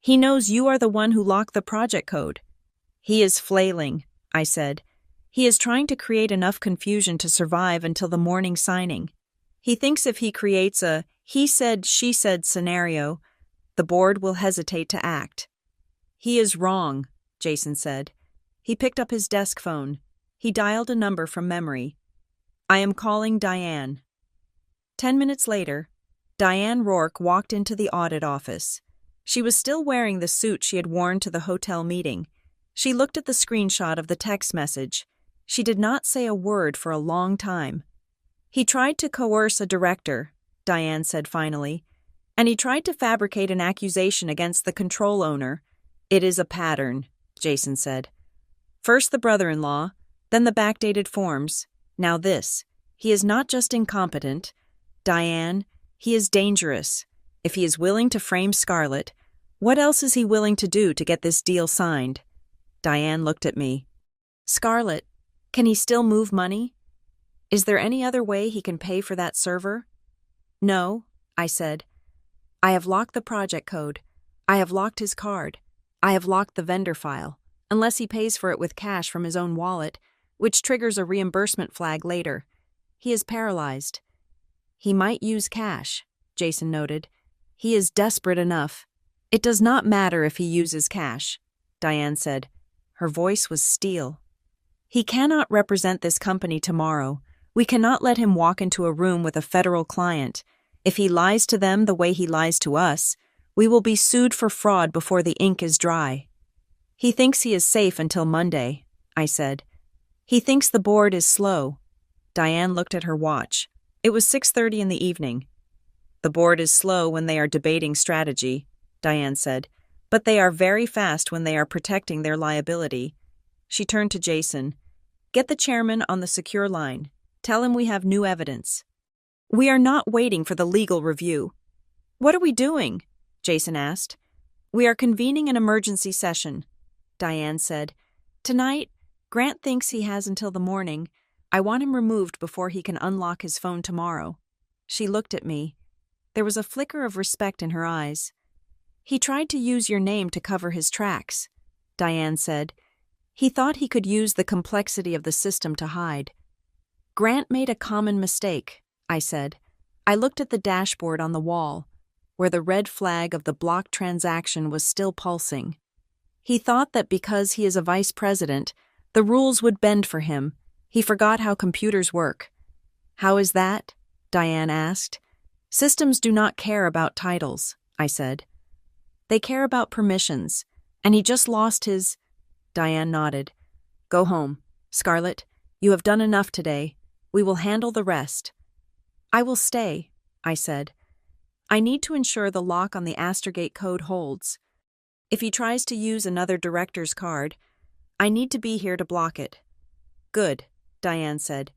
he knows you are the one who locked the project code. He is flailing, I said. He is trying to create enough confusion to survive until the morning signing. He thinks if he creates a he said, she said scenario, the board will hesitate to act. He is wrong, Jason said. He picked up his desk phone. He dialed a number from memory. I am calling Diane. 10 minutes later, Diane Rourke walked into the audit office. She was still wearing the suit she had worn to the hotel meeting. She looked at the screenshot of the text message. She did not say a word for a long time. He tried to coerce a director, Diane said finally, and he tried to fabricate an accusation against the control owner. It is a pattern, Jason said. First the brother-in-law, then the backdated forms. Now this. He is not just incompetent. Diane, he is dangerous. If he is willing to frame Scarlett, what else is he willing to do to get this deal signed? Diane looked at me. Scarlett, can he still move money? Is there any other way he can pay for that server? No, I said. I have locked the project code. I have locked his card. I have locked the vendor file, unless he pays for it with cash from his own wallet, which triggers a reimbursement flag later. He is paralyzed. He might use cash, Jason noted. He is desperate enough. It does not matter if he uses cash, Diane said. Her voice was steel. He cannot represent this company tomorrow. We cannot let him walk into a room with a federal client. If he lies to them the way he lies to us, we will be sued for fraud before the ink is dry. He thinks he is safe until Monday, I said. He thinks the board is slow. Diane looked at her watch. It was 6:30 in the evening. The board is slow when they are debating strategy, Diane said, but they are very fast when they are protecting their liability. She turned to Jason. Get the chairman on the secure line. Tell him we have new evidence. We are not waiting for the legal review. What are we doing? Jason asked. We are convening an emergency session, Diane said. Tonight, Grant thinks he has until the morning. I want him removed before he can unlock his phone tomorrow. She looked at me. There was a flicker of respect in her eyes. He tried to use your name to cover his tracks, Diane said. He thought he could use the complexity of the system to hide. Grant made a common mistake, I said. I looked at the dashboard on the wall, where the red flag of the blocked transaction was still pulsing. He thought that because he is a vice president, the rules would bend for him. He forgot how computers work. How is that? Diane asked. Systems do not care about titles, I said. They care about permissions, and he just lost his... Diane nodded. Go home. Scarlett, you have done enough today. We will handle the rest. I will stay, I said. I need to ensure the lock on the Astergate code holds. If he tries to use another director's card, I need to be here to block it. Good, Diane said.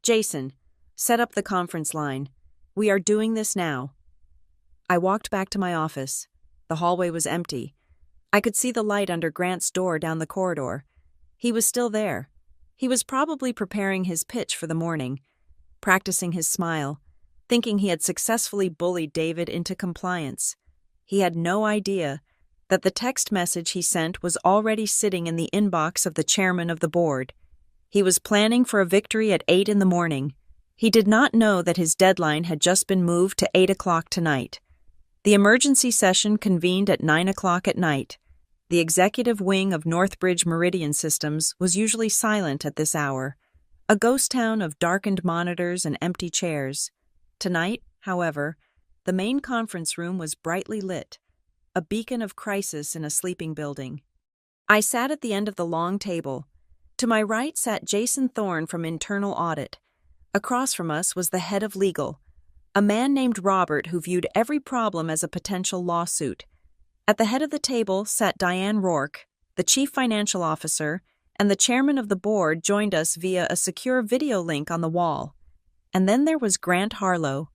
Jason, set up the conference line. We are doing this now. I walked back to my office. The hallway was empty. I could see the light under Grant's door down the corridor. He was still there. He was probably preparing his pitch for the morning, practicing his smile, thinking he had successfully bullied David into compliance. He had no idea that the text message he sent was already sitting in the inbox of the chairman of the board. He was planning for a victory at 8 in the morning. He did not know that his deadline had just been moved to 8 o'clock tonight. The emergency session convened at 9 o'clock at night. The executive wing of Northbridge Meridian Systems was usually silent at this hour, a ghost town of darkened monitors and empty chairs. Tonight, however, the main conference room was brightly lit, a beacon of crisis in a sleeping building. I sat at the end of the long table. To my right sat Jason Thorne from Internal Audit. Across from us was the head of legal, a man named Robert who viewed every problem as a potential lawsuit. At the head of the table sat Diane Rourke, the chief financial officer, and the chairman of the board joined us via a secure video link on the wall. And then there was Grant Harlow.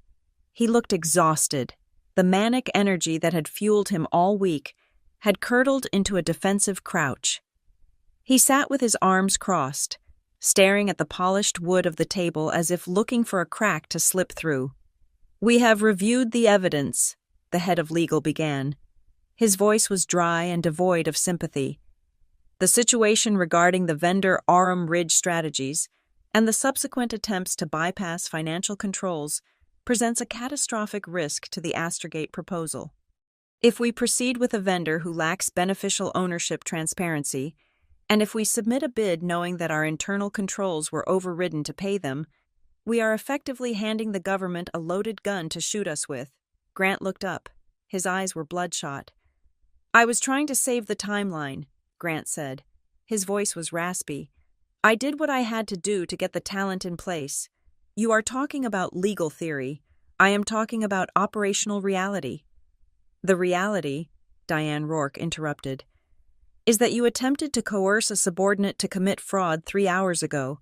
He looked exhausted. The manic energy that had fueled him all week had curdled into a defensive crouch. He sat with his arms crossed, staring at the polished wood of the table as if looking for a crack to slip through. "We have reviewed the evidence," the head of legal began. His voice was dry and devoid of sympathy. "The situation regarding the vendor Aurum Ridge strategies and the subsequent attempts to bypass financial controls presents a catastrophic risk to the Astrogate proposal. If we proceed with a vendor who lacks beneficial ownership transparency, and if we submit a bid knowing that our internal controls were overridden to pay them, we are effectively handing the government a loaded gun to shoot us with." Grant looked up. His eyes were bloodshot. "I was trying to save the timeline," Grant said. His voice was raspy. "I did what I had to do to get the talent in place. You are talking about legal theory. I am talking about operational reality." "The reality," Diane Rourke interrupted, "is that you attempted to coerce a subordinate to commit fraud 3 hours ago.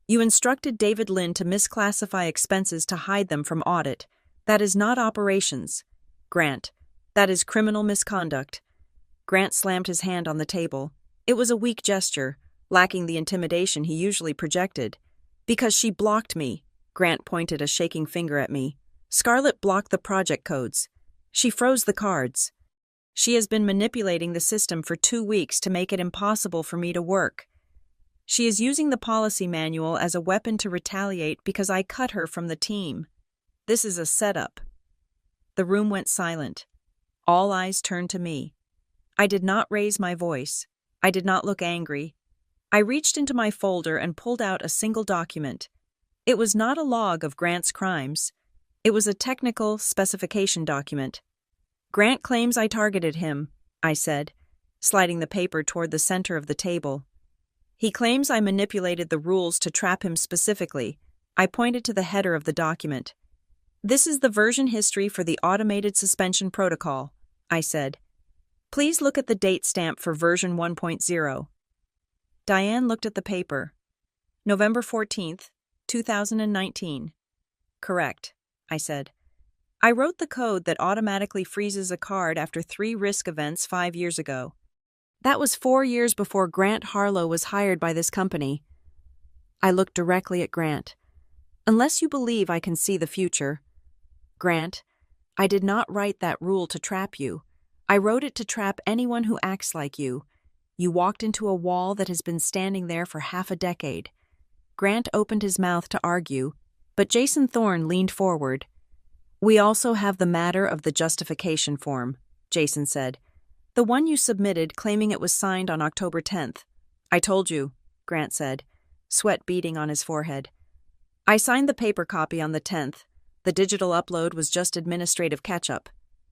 You instructed David Lynn to misclassify expenses to hide them from audit. That is not operations, Grant. That is criminal misconduct." Grant slammed his hand on the table. It was a weak gesture, lacking the intimidation he usually projected. "Because she blocked me," Grant pointed a shaking finger at me. "Scarlett blocked the project codes. She froze the cards. She has been manipulating the system for 2 weeks to make it impossible for me to work. She is using the policy manual as a weapon to retaliate because I cut her from the team. This is a setup." The room went silent. All eyes turned to me. I did not raise my voice. I did not look angry. I reached into my folder and pulled out a single document. It was not a log of Grant's crimes. It was a technical specification document. "Grant claims I targeted him," I said, sliding the paper toward the center of the table. "He claims I manipulated the rules to trap him specifically." I pointed to the header of the document. "This is the version history for the automated suspension protocol," I said. "Please look at the date stamp for version 1.0. Diane looked at the paper. "November 14th, 2019. "Correct," I said. "I wrote the code that automatically freezes a card after 3 risk events 5 years ago. That was 4 years before Grant Harlow was hired by this company." I looked directly at Grant. "Unless you believe I can see the future." "Grant, I did not write that rule to trap you. I wrote it to trap anyone who acts like you. You walked into a wall that has been standing there for half a decade." Grant opened his mouth to argue, but Jason Thorne leaned forward. "We also have the matter of the justification form," Jason said. "The one you submitted claiming it was signed on October 10th. "I told you," Grant said, sweat beading on his forehead. "I signed the paper copy on the 10th. The digital upload was just administrative catch-up.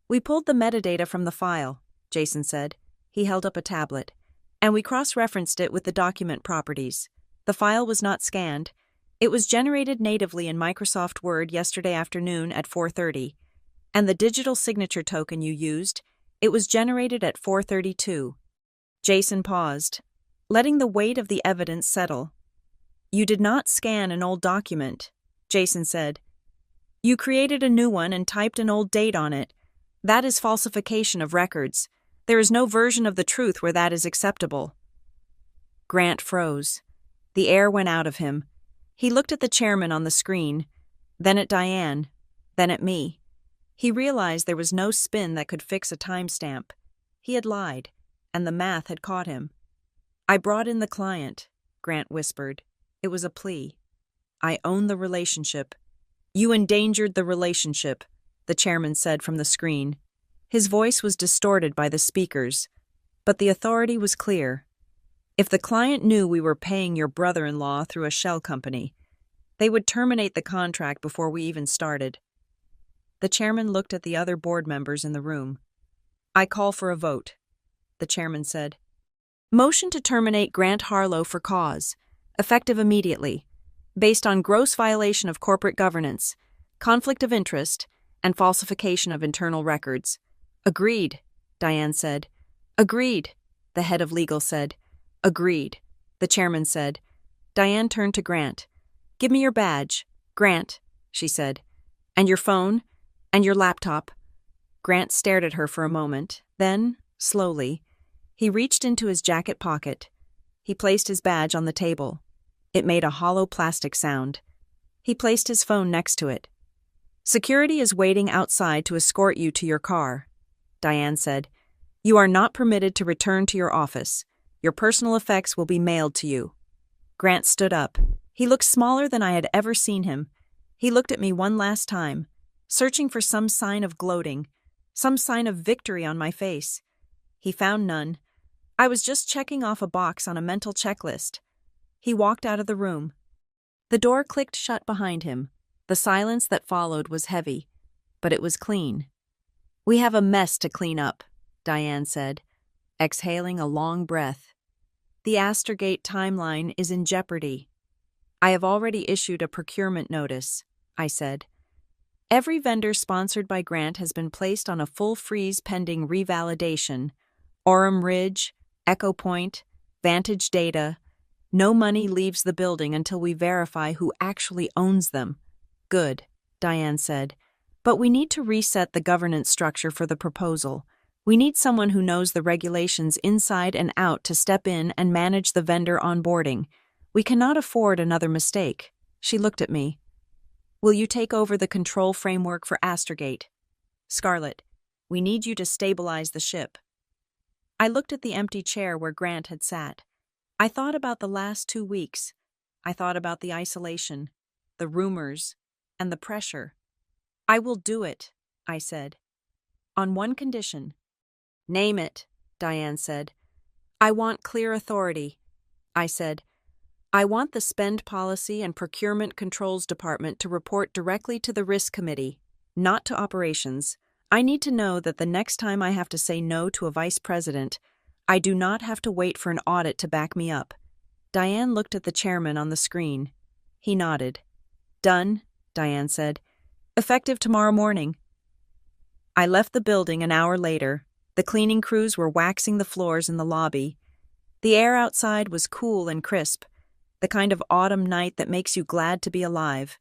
We pulled the metadata from the file," Jason said. He held up a tablet. "And we cross-referenced it with the document properties. The file was not scanned. It was generated natively in Microsoft Word yesterday afternoon at 4:30. And the digital signature token you used, it was generated at 4:32. Jason paused, letting the weight of the evidence settle. "You did not scan an old document," Jason said. "You created a new one and typed an old date on it. That is falsification of records. There is no version of the truth where that is acceptable." Grant froze. The air went out of him. He looked at the chairman on the screen, then at Diane, then at me. He realized there was no spin that could fix a timestamp. He had lied, and the math had caught him. "I brought in the client," Grant whispered. It was a plea. "I own the relationship." "You endangered the relationship," the chairman said from the screen. His voice was distorted by the speakers, but the authority was clear. "If the client knew we were paying your brother-in-law through a shell company, they would terminate the contract before we even started." The chairman looked at the other board members in the room. "I call for a vote," the chairman said. "Motion to terminate Grant Harlow for cause, effective immediately, based on gross violation of corporate governance, conflict of interest, and falsification of internal records." "Agreed," Diane said. "Agreed," the head of legal said. "Agreed," the chairman said. Diane turned to Grant. "Give me your badge, Grant," she said. "And your phone, and your laptop." Grant stared at her for a moment. Then, slowly, he reached into his jacket pocket. He placed his badge on the table. It made a hollow plastic sound. He placed his phone next to it. Security is waiting outside to escort you to your car, Diane said. You are not permitted to return to your office. Your personal effects will be mailed to you. Grant stood up. He looked smaller than I had ever seen him. He looked at me one last time, searching for some sign of gloating, some sign of victory on my face. He found none. I was just checking off a box on a mental checklist. He walked out of the room. The door clicked shut behind him. The silence that followed was heavy, but it was clean. We have a mess to clean up, Diane said, exhaling a long breath. The Astergate timeline is in jeopardy. I have already issued a procurement notice, I said. Every vendor sponsored by Grant has been placed on a full freeze pending revalidation. Orem Ridge, Echo Point, Vantage Data. No money leaves the building until we verify who actually owns them. Good, Diane said. But we need to reset the governance structure for the proposal. We need someone who knows the regulations inside and out to step in and manage the vendor onboarding. We cannot afford another mistake. She looked at me. Will you take over the control framework for Astergate? Scarlett, we need you to stabilize the ship. I looked at the empty chair where Grant had sat. I thought about the last 2 weeks. I thought about the isolation, the rumors, and the pressure. I will do it, I said. On one condition. Name it, Diane said. I want clear authority. I said, I want the Spend Policy and Procurement Controls Department to report directly to the Risk Committee, not to operations. I need to know that the next time I have to say no to a vice president, I do not have to wait for an audit to back me up. Diane looked at the chairman on the screen. He nodded. Done, Diane said. Effective tomorrow morning. I left the building an hour later. The cleaning crews were waxing the floors in the lobby. The air outside was cool and crisp, the kind of autumn night that makes you glad to be alive.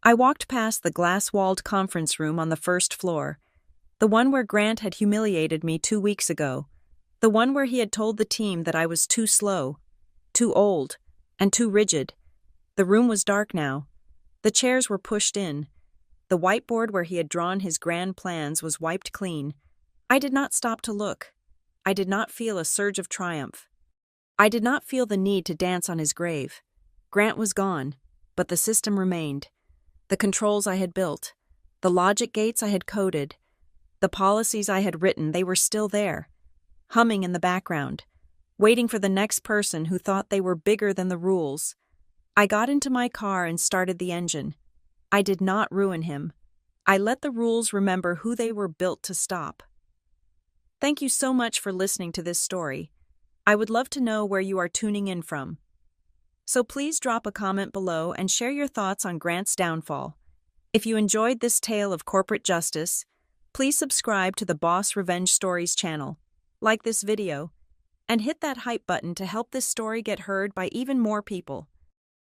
I walked past the glass-walled conference room on the first floor, the one where Grant had humiliated me 2 weeks ago, the one where he had told the team that I was too slow, too old, and too rigid. The room was dark now. The chairs were pushed in. The whiteboard where he had drawn his grand plans was wiped clean. I did not stop to look. I did not feel a surge of triumph. I did not feel the need to dance on his grave. Grant was gone, but the system remained. The controls I had built, the logic gates I had coded, the policies I had written, they were still there, humming in the background, waiting for the next person who thought they were bigger than the rules. I got into my car and started the engine. I did not ruin him. I let the rules remember who they were built to stop. Thank you so much for listening to this story. I would love to know where you are tuning in from. So please drop a comment below and share your thoughts on Grant's downfall. If you enjoyed this tale of corporate justice, please subscribe to the Boss Revenge Stories channel, like this video, and hit that hype button to help this story get heard by even more people.